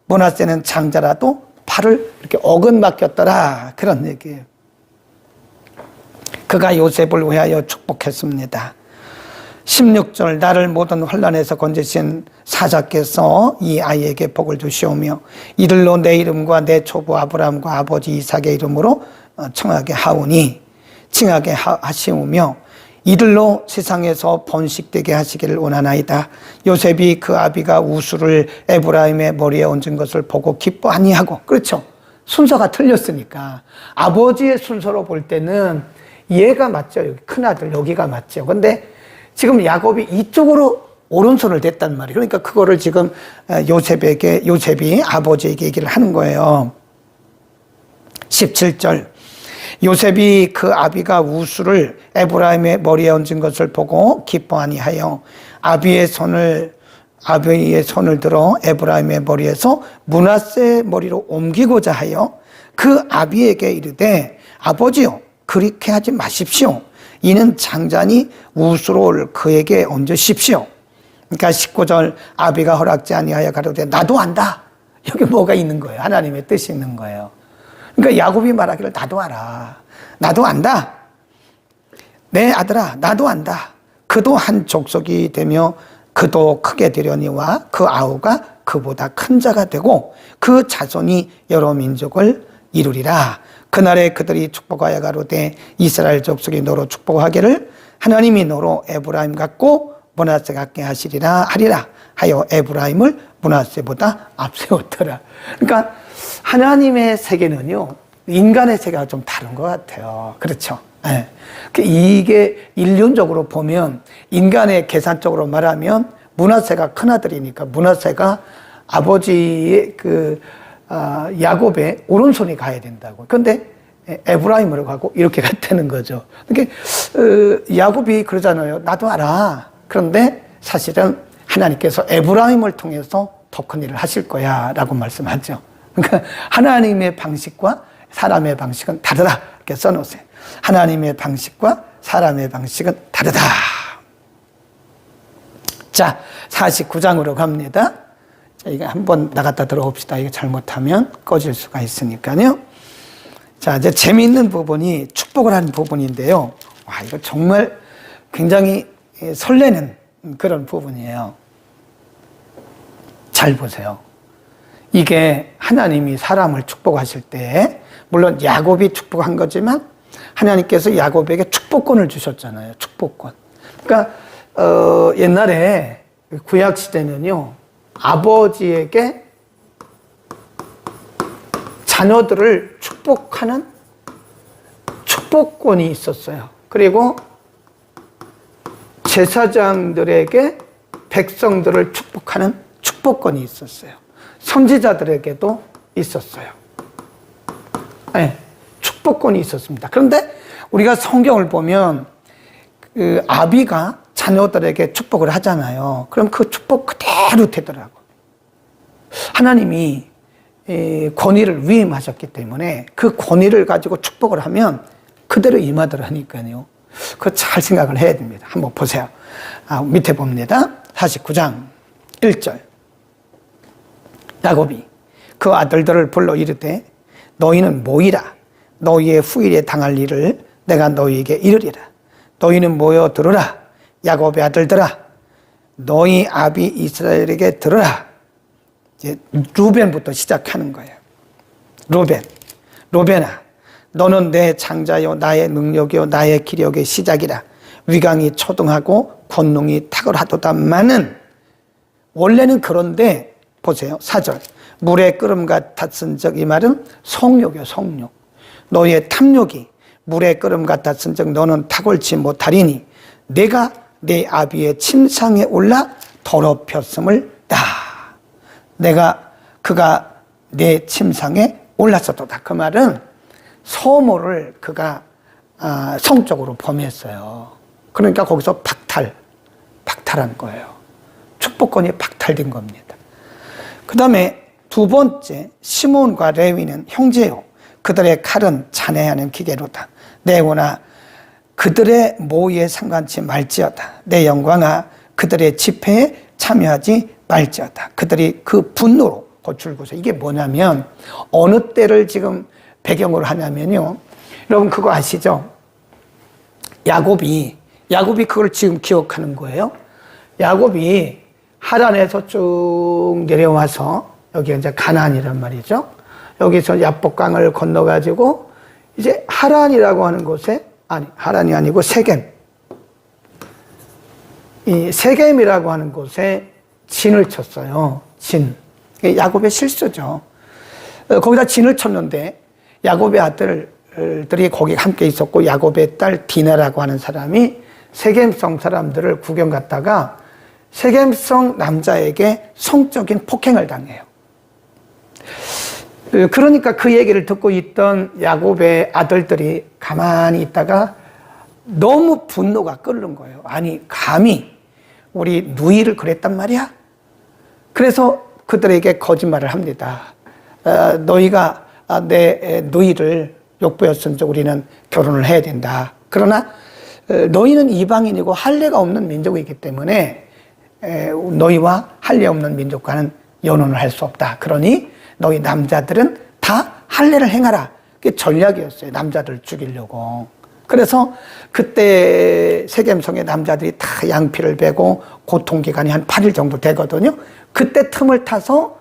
므낫세는 장자라도 팔을 이렇게 어긋맞겼더라. 그런 얘기예요. 그가 요셉을 위하여 축복했습니다. 16절 나를 모든 환난에서 건지신 사자께서 이 아이에게 복을 주시오며 이들로 내 이름과 내 초부 아브라함과 아버지 이삭의 이름으로 칭하게 하시오며 이들로 세상에서 번식되게 하시기를 원하나이다. 요셉이 그 아비가 우수를 에브라임의 머리에 얹은 것을 보고 기뻐 아니하고, 그렇죠, 순서가 틀렸으니까 아버지의 순서로 볼 때는 얘가 맞죠. 여기 큰아들 여기가 맞죠. 근데 지금 야곱이 이쪽으로 오른손을 댔단 말이에요. 그러니까 그거를 지금 요셉이 아버지에게 얘기를 하는 거예요. 17절 요셉이 그 아비가 우수를 에브라임의 머리에 얹은 것을 보고 기뻐 아니하여 아비의 손을 들어 에브라임의 머리에서 므낫세의 머리로 옮기고자 하여 그 아비에게 이르되 아버지요 그렇게 하지 마십시오. 이는 장자니 우수를 그에게 얹으십시오. 그러니까 19절 아비가 허락지 아니하여 가로되 나도 안다. 여기 뭐가 있는 거예요. 하나님의 뜻이 있는 거예요. 그러니까 야곱이 말하기를 나도 알아. 나도 안다. 내 아들아 나도 안다. 그도 한 족속이 되며 그도 크게 되려니와 그 아우가 그보다 큰 자가 되고 그 자손이 여러 민족을 이루리라. 그날에 그들이 축복하여 가로되 이스라엘 족속이 너로 축복하기를 하나님이 너로 에브라임 같고 므낫세 같게 하리라 하여 에브라임을 므낫세보다 앞세웠더라. 그러니까 하나님의 세계는요 인간의 세계가 좀 다른 것 같아요. 그렇죠? 네. 이게 인륜적으로 보면 인간의 계산적으로 말하면 므낫세가 큰아들이니까 므낫세가 아버지의 야곱의 오른손이 가야 된다고. 그런데 에브라임으로 가고 이렇게 갔다는 거죠. 그러니까 야곱이 그러잖아요. 나도 알아. 그런데 사실은 하나님께서 에브라임을 통해서 더 큰 일을 하실 거야 라고 말씀하죠. 그러니까 하나님의 방식과 사람의 방식은 다르다 이렇게 써놓으세요. 하나님의 방식과 사람의 방식은 다르다. 자, 49장으로 갑니다. 자, 이거 한번 나갔다 들어봅시다. 이거 잘못하면 꺼질 수가 있으니까요. 자, 이제 재미있는 부분이 축복을 하는 부분인데요. 와, 이거 정말 굉장히 설레는 그런 부분이에요. 잘 보세요. 이게 하나님이 사람을 축복하실 때, 물론 야곱이 축복한 거지만 하나님께서 야곱에게 축복권을 주셨잖아요. 축복권. 그러니까 옛날에 구약 시대는요, 아버지에게 자녀들을 축복하는 축복권이 있었어요. 그리고 제사장들에게 백성들을 축복하는 축복권이 있었어요. 선지자들에게도 있었어요. 네, 축복권이 있었습니다. 그런데 우리가 성경을 보면 그 아비가 자녀들에게 축복을 하잖아요. 그럼 그 축복 그대로 되더라고요. 하나님이 권위를 위임하셨기 때문에 그 권위를 가지고 축복을 하면 그대로 임하더라니까요. 그거 잘 생각을 해야 됩니다. 한번 보세요. 밑에 봅니다. 49장 1절. 야곱이 그 아들들을 불러 이르되 너희는 모이라. 너희의 후일에 당할 일을 내가 너희에게 이르리라. 너희는 모여 들으라. 야곱의 아들들아, 너희 아비 이스라엘에게 들으라. 이제 루벤부터 시작하는 거예요. 루벤아, 너는 내 창자요 나의 능력이요 나의 기력의 시작이라. 위강이 초등하고 권능이 탁월하도다마는, 원래는 그런데 보세요. 4절. 물의 끓음 같았은 적, 이 말은 성욕이요, 성욕. 너의 탐욕이 물의 끓음 같았은 적 너는 탁월치 못하리니 내가 내 아비의 침상에 올라 더럽혔음을 다. 그가 내 침상에 올랐었도다. 그 말은 소모를 그가 성적으로 범했어요. 그러니까 거기서 박탈한 거예요. 축복권이 박탈된 겁니다. 그 다음에 두 번째, 시몬과 레위는 형제요. 그들의 칼은 잔해하는 기계로다. 내오나 그들의 모의에 상관치 말지어다. 내 영광아 그들의 집회에 참여하지 말지어다. 그들이 그 분노로 고출고서. 이게 뭐냐면 어느 때를 지금 배경으로 하냐면요. 여러분 그거 아시죠? 야곱이 그걸 지금 기억하는 거예요. 야곱이 하란에서 쭉 내려와서 여기 이제 가나안이란 말이죠. 여기서 야복강을 건너가지고 이제 하란이라고 하는 곳에, 하란이 아니고 세겜. 이 세겜이라고 하는 곳에 진을 쳤어요. 진. 야곱의 실수죠. 거기다 진을 쳤는데 야곱의 아들들이 거기 함께 있었고, 야곱의 딸 디나라고 하는 사람이 세겜성 사람들을 구경 갔다가 세겜성 남자에게 성적인 폭행을 당해요. 그러니까 그 얘기를 듣고 있던 야곱의 아들들이 가만히 있다가 너무 분노가 끓는 거예요. 아니, 감히 우리 누이를 그랬단 말이야? 그래서 그들에게 거짓말을 합니다. 너희가 내 누이를 욕보였으니 우리는 결혼을 해야 된다. 그러나 너희는 이방인이고 할례가 없는 민족이기 때문에 너희와 할례 없는 민족과는 연혼을 할 수 없다. 그러니 너희 남자들은 다 할례를 행하라. 그게 전략이었어요. 남자들 죽이려고. 그래서 그때 세겜성의 남자들이 다 양피를 베고 고통기간이 한 8일 정도 되거든요. 그때 틈을 타서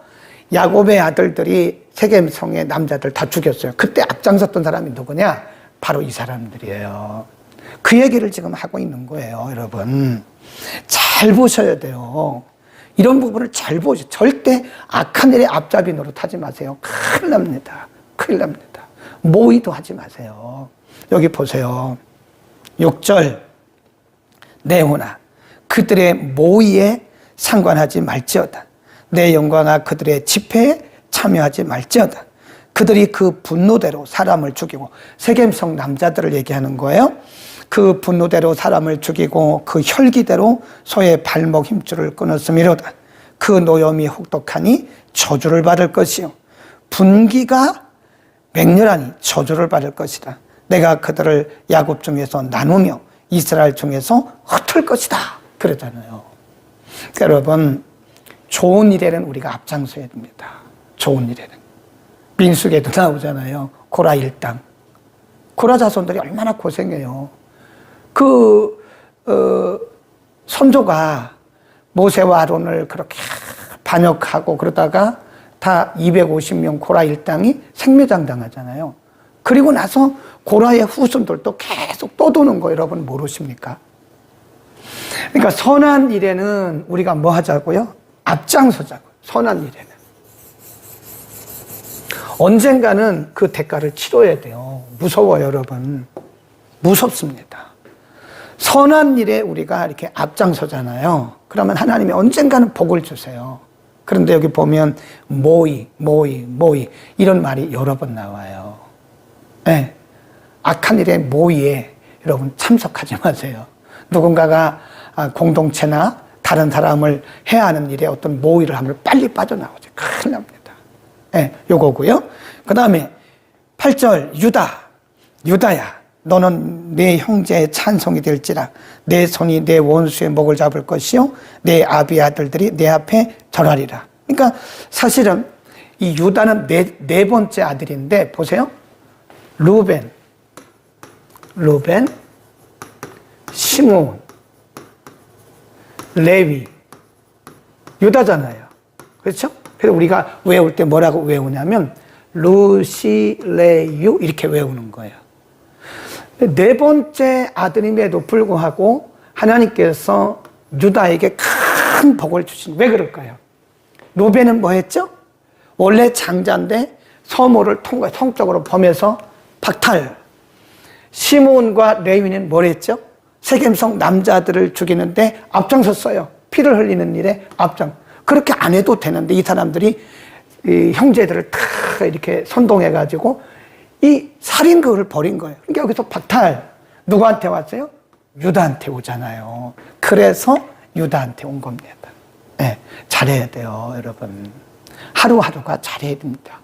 야곱의 아들들이 세겜성의 남자들 다 죽였어요. 그때 앞장섰던 사람이 누구냐? 바로 이 사람들이에요. 그 얘기를 지금 하고 있는 거예요, 여러분. 잘 보셔야 돼요. 이런 부분을 잘 보셔. 절대 악한 일에 앞잡이 노릇하지 마세요. 큰일 납니다. 큰일 납니다. 모의도 하지 마세요. 여기 보세요. 6절. 내오나 그들의 모의에 상관하지 말지어다. 내 영광아 그들의 집회에 참여하지 말지어다. 그들이 그 분노대로 사람을 죽이고, 세겜성 남자들을 얘기하는 거예요. 그 분노대로 사람을 죽이고 그 혈기대로 소의 발목 힘줄을 끊었음이로다. 그 노염이 혹독하니 저주를 받을 것이요 분기가 맹렬하니 저주를 받을 것이다. 내가 그들을 야곱 중에서 나누며 이스라엘 중에서 흩을 것이다. 그러잖아요. 그러니까 여러분, 좋은 일에는 우리가 앞장서야 됩니다. 좋은 일에는. 민수기에도 나오잖아요. 고라 일당. 고라 자손들이 얼마나 고생해요. 선조가 모세와 아론을 그렇게 반역하고 그러다가 다 250명 고라 일당이 생매장 당하잖아요. 그리고 나서 고라의 후손들도 계속 떠도는 거 여러분 모르십니까? 그러니까 선한 일에는 우리가 뭐 하자고요? 앞장서자고요. 선한 일에는. 언젠가는 그 대가를 치러야 돼요. 무서워요, 여러분. 무섭습니다. 선한 일에 우리가 이렇게 앞장서잖아요. 그러면 하나님이 언젠가는 복을 주세요. 그런데 여기 보면 모의 이런 말이 여러 번 나와요. 네. 악한 일에 모의에 여러분 참석하지 마세요. 누군가가 공동체나 다른 사람을 해야 하는 일에 어떤 모의를 하면 빨리 빠져나오죠. 큰일 납니다. 네, 요거고요. 그 다음에 8절 유다야 너는 내 형제의 찬송이 될지라 내 손이 내 원수의 목을 잡을 것이요 내 아비 아들들이 내 앞에 절하리라. 그러니까 사실은 이 유다는 네 번째 아들인데 보세요. 루벤, 시므온, 레위, 유다잖아요. 그렇죠? 그래서 우리가 외울 때 뭐라고 외우냐면 루시레유 이렇게 외우는 거예요. 네 번째 아들임에도 불구하고 하나님께서 유다에게 큰 복을 주신, 왜 그럴까요? 루벤은 뭐 했죠? 원래 장자인데 서모를 성적으로 범해서 박탈. 시므온과 레위는 뭘 했죠? 세겜성 남자들을 죽이는데 앞장섰어요. 피를 흘리는 일에 앞장. 그렇게 안 해도 되는데 이 사람들이 이 형제들을 다 이렇게 선동해가지고 이 살인극을 벌인 거예요. 그러니까 여기서 박탈. 누구한테 왔어요? 유다한테 오잖아요. 그래서 유다한테 온 겁니다. 네, 잘해야 돼요, 여러분. 하루하루가 잘해야 됩니다.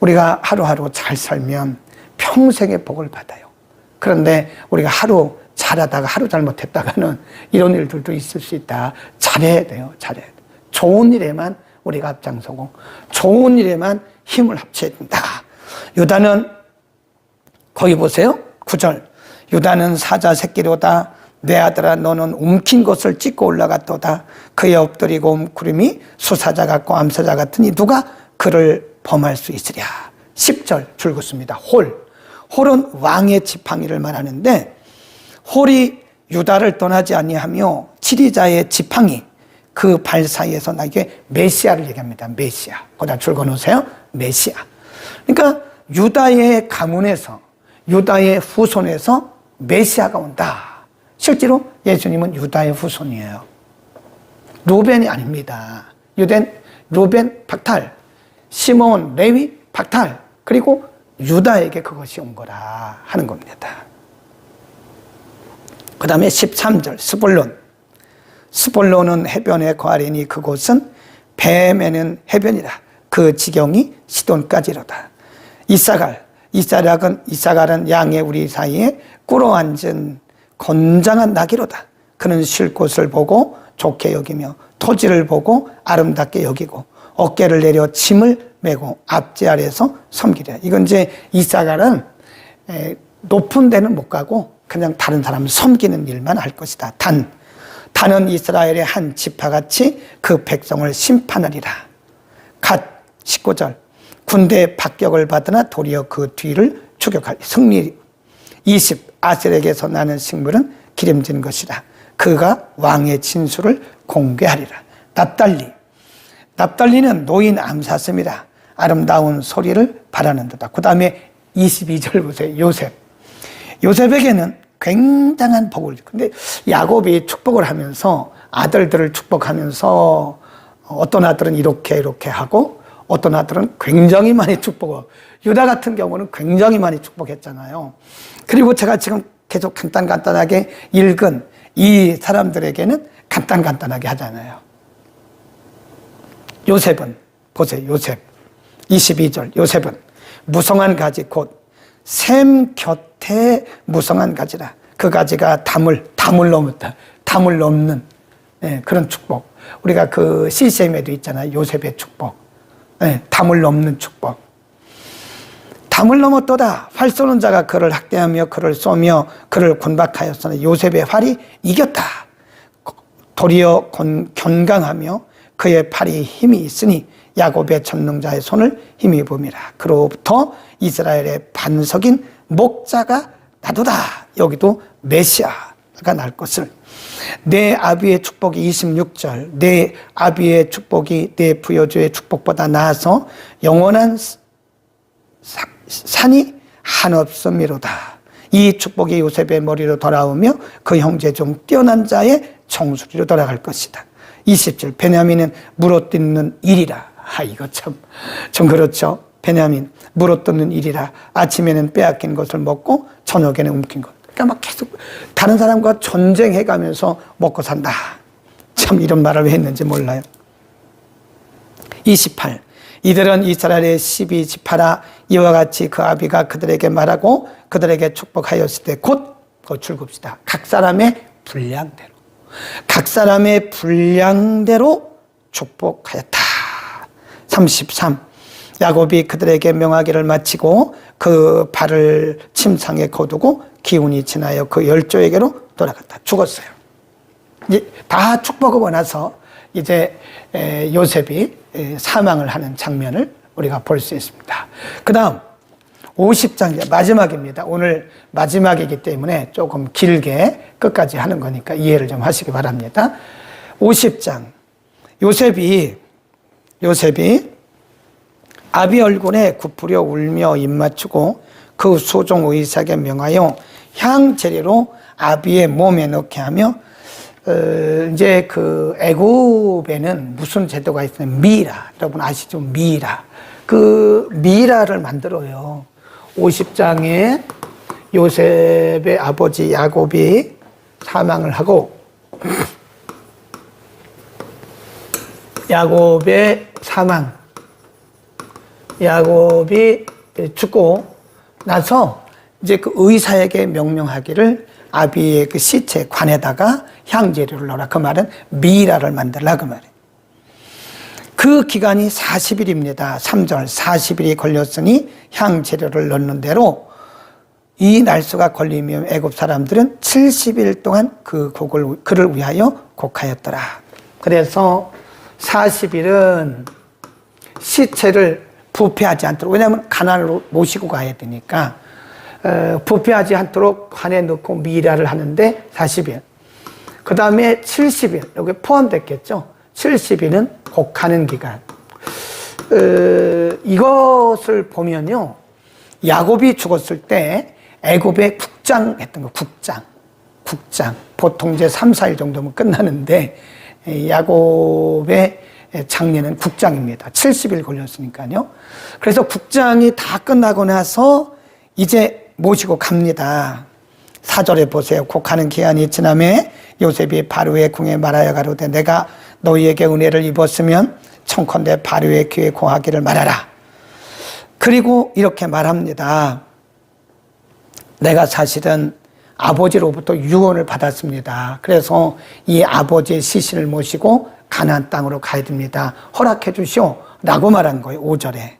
우리가 하루하루 잘 살면 평생의 복을 받아요. 그런데 우리가 하루 잘하다가 하루 잘못했다가는 이런 일들도 있을 수 있다. 잘해야 돼요. 잘해야 돼요. 좋은 일에만 우리가 앞장서고 좋은 일에만 힘을 합쳐야 된다. 유다는 거기 보세요. 9절. 유다는 사자 새끼로다. 내 아들아 너는 움킨 것을 찢고 올라갔도다. 그의 엎드리고 움크림이 수사자 같고 암사자 같으니 누가 그를 범할 수 있으랴. 10절 줄긋습니다. 홀은 왕의 지팡이를 말하는데 홀이 유다를 떠나지 아니하며 치리자의 지팡이 그 발 사이에서 나에게 메시아를 얘기합니다. 메시아. 거기다 줄 그어놓으세요. 메시아. 그러니까 유다의 가문에서 유다의 후손에서 메시아가 온다. 실제로 예수님은 유다의 후손이에요. 루벤이 아닙니다. 루벤 박탈, 시몬, 레위 박탈, 그리고 유다에게 그것이 온 거라 하는 겁니다. 그 다음에 13절 스불론은 해변에 거하리니 그곳은 뱀에는 해변이라 그 지경이 시돈까지로다. 이사갈은 양의 우리 사이에 꿇어앉은 건장한 나귀로다. 그는 쉴 곳을 보고 좋게 여기며 토지를 보고 아름답게 여기고 어깨를 내려 짐을 메고 앞지 아래에서 섬기랴. 이건 이제 이사갈은 높은 데는 못 가고 그냥 다른 사람을 섬기는 일만 할 것이다. 단은 이스라엘의 한 지파같이 그 백성을 심판하리라. 19절. 군대의 박격을 받으나 도리어 그 뒤를 추격하리. 승리. 20. 아셀에게서 나는 식물은 기름진 것이라. 그가 왕의 진술을 공개하리라. 납달리는 노인 암사슴이라. 아름다운 소리를 바라는도다. 그 다음에 22절 보세요. 요셉에게는 굉장한 복을. 근데 야곱이 축복을 하면서 아들들을 축복하면서 어떤 아들은 이렇게 하고 어떤 아들은 굉장히 많이 축복하고, 유다 같은 경우는 굉장히 많이 축복했잖아요. 그리고 제가 지금 계속 간단하게 읽은 이 사람들에게는 간단하게 하잖아요. 요셉은, 보세요, 요셉. 22절, 요셉은 무성한 가지 곧 샘 곁에 무성한 가지라. 그 가지가 담을 넘는 그런 축복. 우리가 그 CCM에도 있잖아요. 요셉의 축복. 담을 넘는 축복. 담을 넘었도다. 활 쏘는 자가 그를 학대하며 그를 쏘며 그를 곤박하였으나 요셉의 활이 이겼다. 도리어 견강하며 그의 팔이 힘이 있으니 야곱의 전능자의 손을 힘입음이라. 그로부터 이스라엘의 반석인 목자가 나도다. 여기도 메시아가 날 것을. 내 아비의 축복이 26절. 내 아비의 축복이 내 부여주의 축복보다 나아서 영원한 산이 한없음이로다. 이 축복이 요셉의 머리로 돌아오며 그 형제 중 뛰어난 자의 정수리로 돌아갈 것이다. 27. 베냐민은 물어뜯는 일이라. 이거 참 그렇죠. 베냐민 물어뜯는 일이라. 아침에는 빼앗긴 것을 먹고 저녁에는 움킨 것. 그러니까 막 계속 다른 사람과 전쟁해가면서 먹고 산다. 참 이런 말을 왜 했는지 몰라요. 28. 이들은 이스라엘의 12지파라. 이와 같이 그 아비가 그들에게 말하고 그들에게 축복하였을 때 곧 줄급시다. 각 사람의 분량대로 축복하였다. 33. 야곱이 그들에게 명하기를 마치고 그 발을 침상에 거두고 기운이 지나여 그 열조에게로 돌아갔다. 죽었어요. 이제 다 축복하고 나서 이제 요셉이 사망을 하는 장면을 우리가 볼 수 있습니다. 그 다음 50장 마지막입니다. 오늘 마지막이기 때문에 조금 길게 끝까지 하는 거니까 이해를 좀 하시기 바랍니다. 50장 요셉이 아비 얼굴에 굽으려 울며 입맞추고 그 소종 의사에게 명하여 향 재료로 아비의 몸에 넣게 하며 이제 그 애굽에는 무슨 제도가 있으면 미라, 여러분 아시죠? 미라. 그 미라를 만들어요. 50장에 요셉의 아버지 야곱이 사망을 하고 야곱이 죽고 나서 이제 그 의사에게 명령하기를 아비의 그 시체 관에다가 향재료를 넣어라. 그 말은 미라를 만들라 그 말이에요. 그 기간이 40일입니다. 3절 40일이 걸렸으니 향재료를 넣는 대로 이 날수가 걸리면 애굽 사람들은 70일 동안 그 곡을 그를 위하여 곡하였더라. 그래서 40일은 시체를 부패하지 않도록, 왜냐하면 가나안으로 모시고 가야 되니까 부패하지 않도록 관에 넣고 미라를 하는데 40일. 그 다음에 70일, 여기 포함됐겠죠. 70일은 곡하는 기간. 이것을 보면요, 야곱이 죽었을 때 애굽에 국장 했던 거, 국장. 보통 이제 3, 4일 정도면 끝나는데 야곱의 장례는 국장입니다. 70일 걸렸으니까요. 그래서 국장이 다 끝나고 나서 이제 모시고 갑니다. 4절에 보세요. 곡하는 기한이 지남에 요셉이 바로의 궁에 말하여 가로되 내가 너희에게 은혜를 입었으면 청컨대 바로의 귀에 고하기를 말하라. 그리고 이렇게 말합니다. 내가 사실은 아버지로부터 유언을 받았습니다. 그래서 이 아버지의 시신을 모시고 가나안 땅으로 가야 됩니다. 허락해 주시오 라고 말한 거예요. 5절에.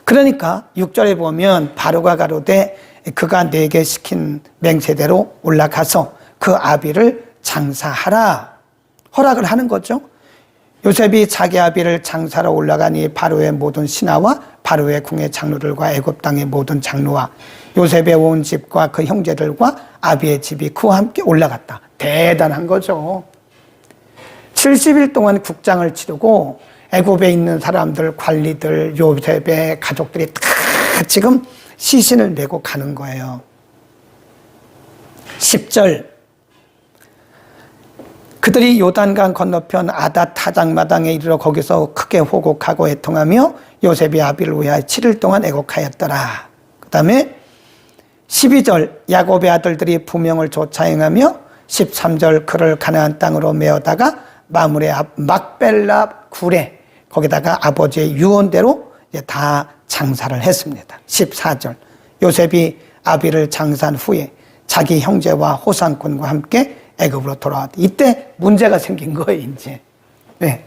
그러니까 6절에 보면 바로가 가로되 그가 내게 시킨 맹세대로 올라가서 그 아비를 장사하라. 허락을 하는 거죠. 요셉이 자기 아비를 장사로 올라가니 바로의 모든 신하와 바로의 궁의 장로들과 애굽 땅의 모든 장로와 요셉의 온 집과 그 형제들과 아비의 집이 그와 함께 올라갔다. 대단한 거죠. 70일 동안 국장을 치르고 애굽에 있는 사람들, 관리들, 요셉의 가족들이 다 지금 시신을 메고 가는 거예요. 10절. 그들이 요단강 건너편 아닷 타작마당에 이르러 거기서 크게 호곡하고 애통하며 요셉이 아비를 위하여 7일 동안 애곡하였더라. 그 다음에 12절 야곱의 아들들이 부명을 쫓아 행하며 13절 그를 가나안 땅으로 메어다가 마물의 앞 막벨라 굴에 거기다가 아버지의 유언대로 이제 다 장사를 했습니다. 14절 요셉이 아비를 장사한 후에 자기 형제와 호상꾼과 함께 애굽으로 돌아왔다. 이때 문제가 생긴 거예요, 이제. 네.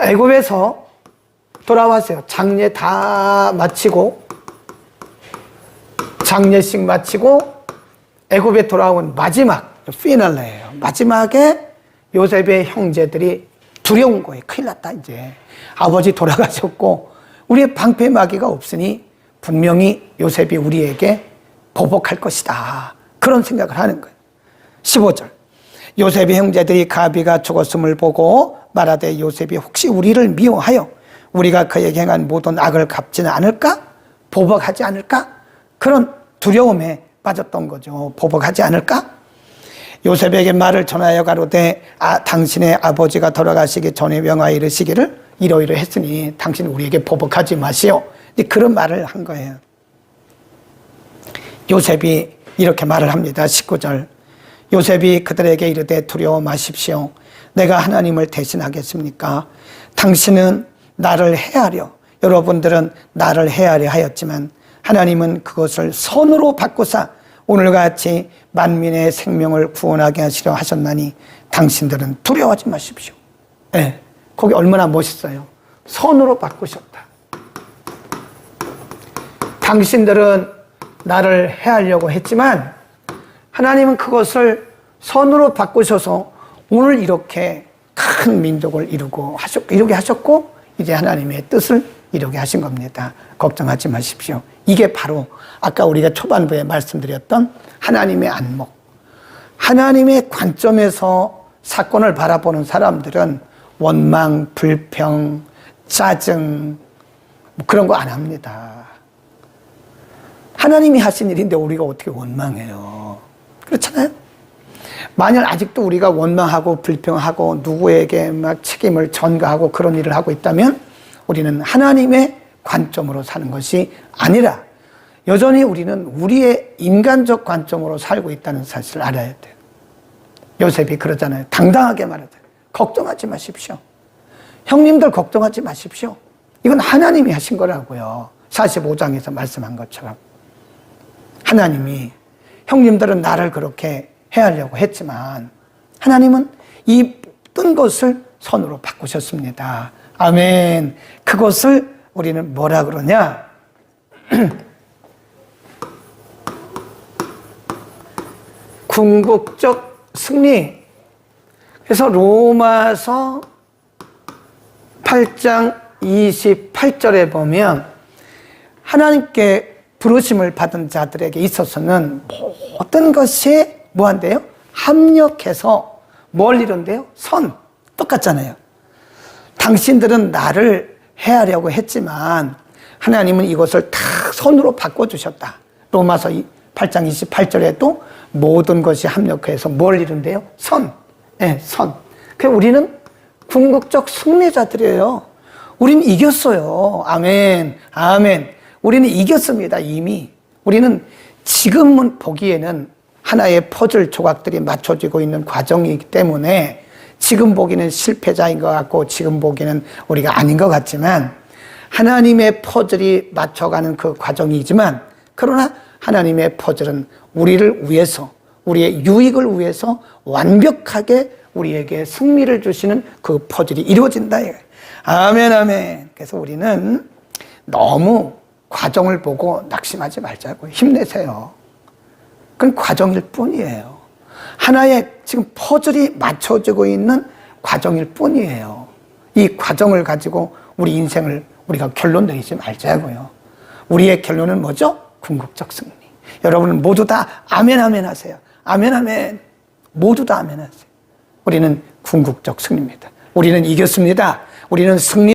애굽에서 돌아왔어요. 장례 다 마치고, 장례식 마치고, 애굽에 돌아온 마지막, 피날레예요. 마지막에 요셉의 형제들이 두려운 거예요. 큰일 났다, 이제. 아버지 돌아가셨고, 우리의 방패막이가 없으니 분명히 요셉이 우리에게 보복할 것이다. 그런 생각을 하는 거예요. 15절 요셉의 형제들이 가비가 죽었음을 보고 말하되 요셉이 혹시 우리를 미워하여 우리가 그에게 행한 모든 악을 갚지는 않을까? 보복하지 않을까? 그런 두려움에 빠졌던 거죠. 보복하지 않을까? 요셉에게 말을 전하여 가로되 당신의 아버지가 돌아가시기 전에 명하여 이르시기를 이러이러했으니 당신 우리에게 보복하지 마시오. 그런 말을 한 거예요. 요셉이 이렇게 말을 합니다. 19절 요셉이 그들에게 이르되 두려워 마십시오. 내가 하나님을 대신하겠습니까? 당신은 나를 해하려 여러분들은 나를 해하려 하였지만 하나님은 그것을 선으로 바꾸사 오늘같이 만민의 생명을 구원하게 하시려 하셨나니 당신들은 두려워하지 마십시오. 네, 거기 얼마나 멋있어요. 선으로 바꾸셨다. 당신들은 나를 해하려고 했지만 하나님은 그것을 선으로 바꾸셔서 오늘 이렇게 큰 민족을 이루게 하셨고 이제 하나님의 뜻을 이루게 하신 겁니다. 걱정하지 마십시오. 이게 바로 아까 우리가 초반부에 말씀드렸던 하나님의 안목. 하나님의 관점에서 사건을 바라보는 사람들은 원망, 불평, 짜증 그런 거 안 합니다. 하나님이 하신 일인데 우리가 어떻게 원망해요? 그렇잖아요? 만약 아직도 우리가 원망하고 불평하고 누구에게 막 책임을 전가하고 그런 일을 하고 있다면 우리는 하나님의 관점으로 사는 것이 아니라 여전히 우리는 우리의 인간적 관점으로 살고 있다는 사실을 알아야 돼요. 요셉이 그러잖아요. 당당하게 말하잖아요. 걱정하지 마십시오. 형님들 걱정하지 마십시오. 이건 하나님이 하신 거라고요. 45장에서 말씀한 것처럼. 하나님이 형님들은 나를 그렇게 해하려고 했지만 하나님은 이 뜬 것을 선으로 바꾸셨습니다. 아멘. 그것을 우리는 뭐라 그러냐? 궁극적 승리. 그래서 로마서 8장 28절에 보면 하나님께 부르심을 받은 자들에게 있어서는 모든 것이 뭐한대요? 합력해서 뭘 이룬대요? 선. 똑같잖아요. 당신들은 나를 해하려고 했지만 하나님은 이것을 다 선으로 바꿔주셨다. 로마서 8장 28절에도 모든 것이 합력해서 뭘 이룬대요? 선. 네, 선. 그래서 우리는 궁극적 승리자들이에요. 우리는 이겼어요. 아멘. 아멘. 우리는 이겼습니다. 이미. 우리는 지금은 보기에는 하나의 퍼즐 조각들이 맞춰지고 있는 과정이기 때문에 지금 보기는 실패자인 것 같고 지금 보기는 우리가 아닌 것 같지만 하나님의 퍼즐이 맞춰가는 그 과정이지만 그러나 하나님의 퍼즐은 우리를 위해서 우리의 유익을 위해서 완벽하게 우리에게 승리를 주시는 그 퍼즐이 이루어진다. 아멘 아멘. 그래서 우리는 너무 과정을 보고 낙심하지 말자고 힘내세요. 그건 과정일 뿐이에요. 하나의 지금 퍼즐이 맞춰지고 있는 과정일 뿐이에요. 이 과정을 가지고 우리 인생을 우리가 결론 내리지 말자고요. 우리의 결론은 뭐죠? 궁극적 승리. 여러분 모두 다 아멘 아멘 하세요. 아멘 아멘. 모두 다 아멘 하세요. 우리는 궁극적 승리입니다. 우리는 이겼습니다. 우리는 승리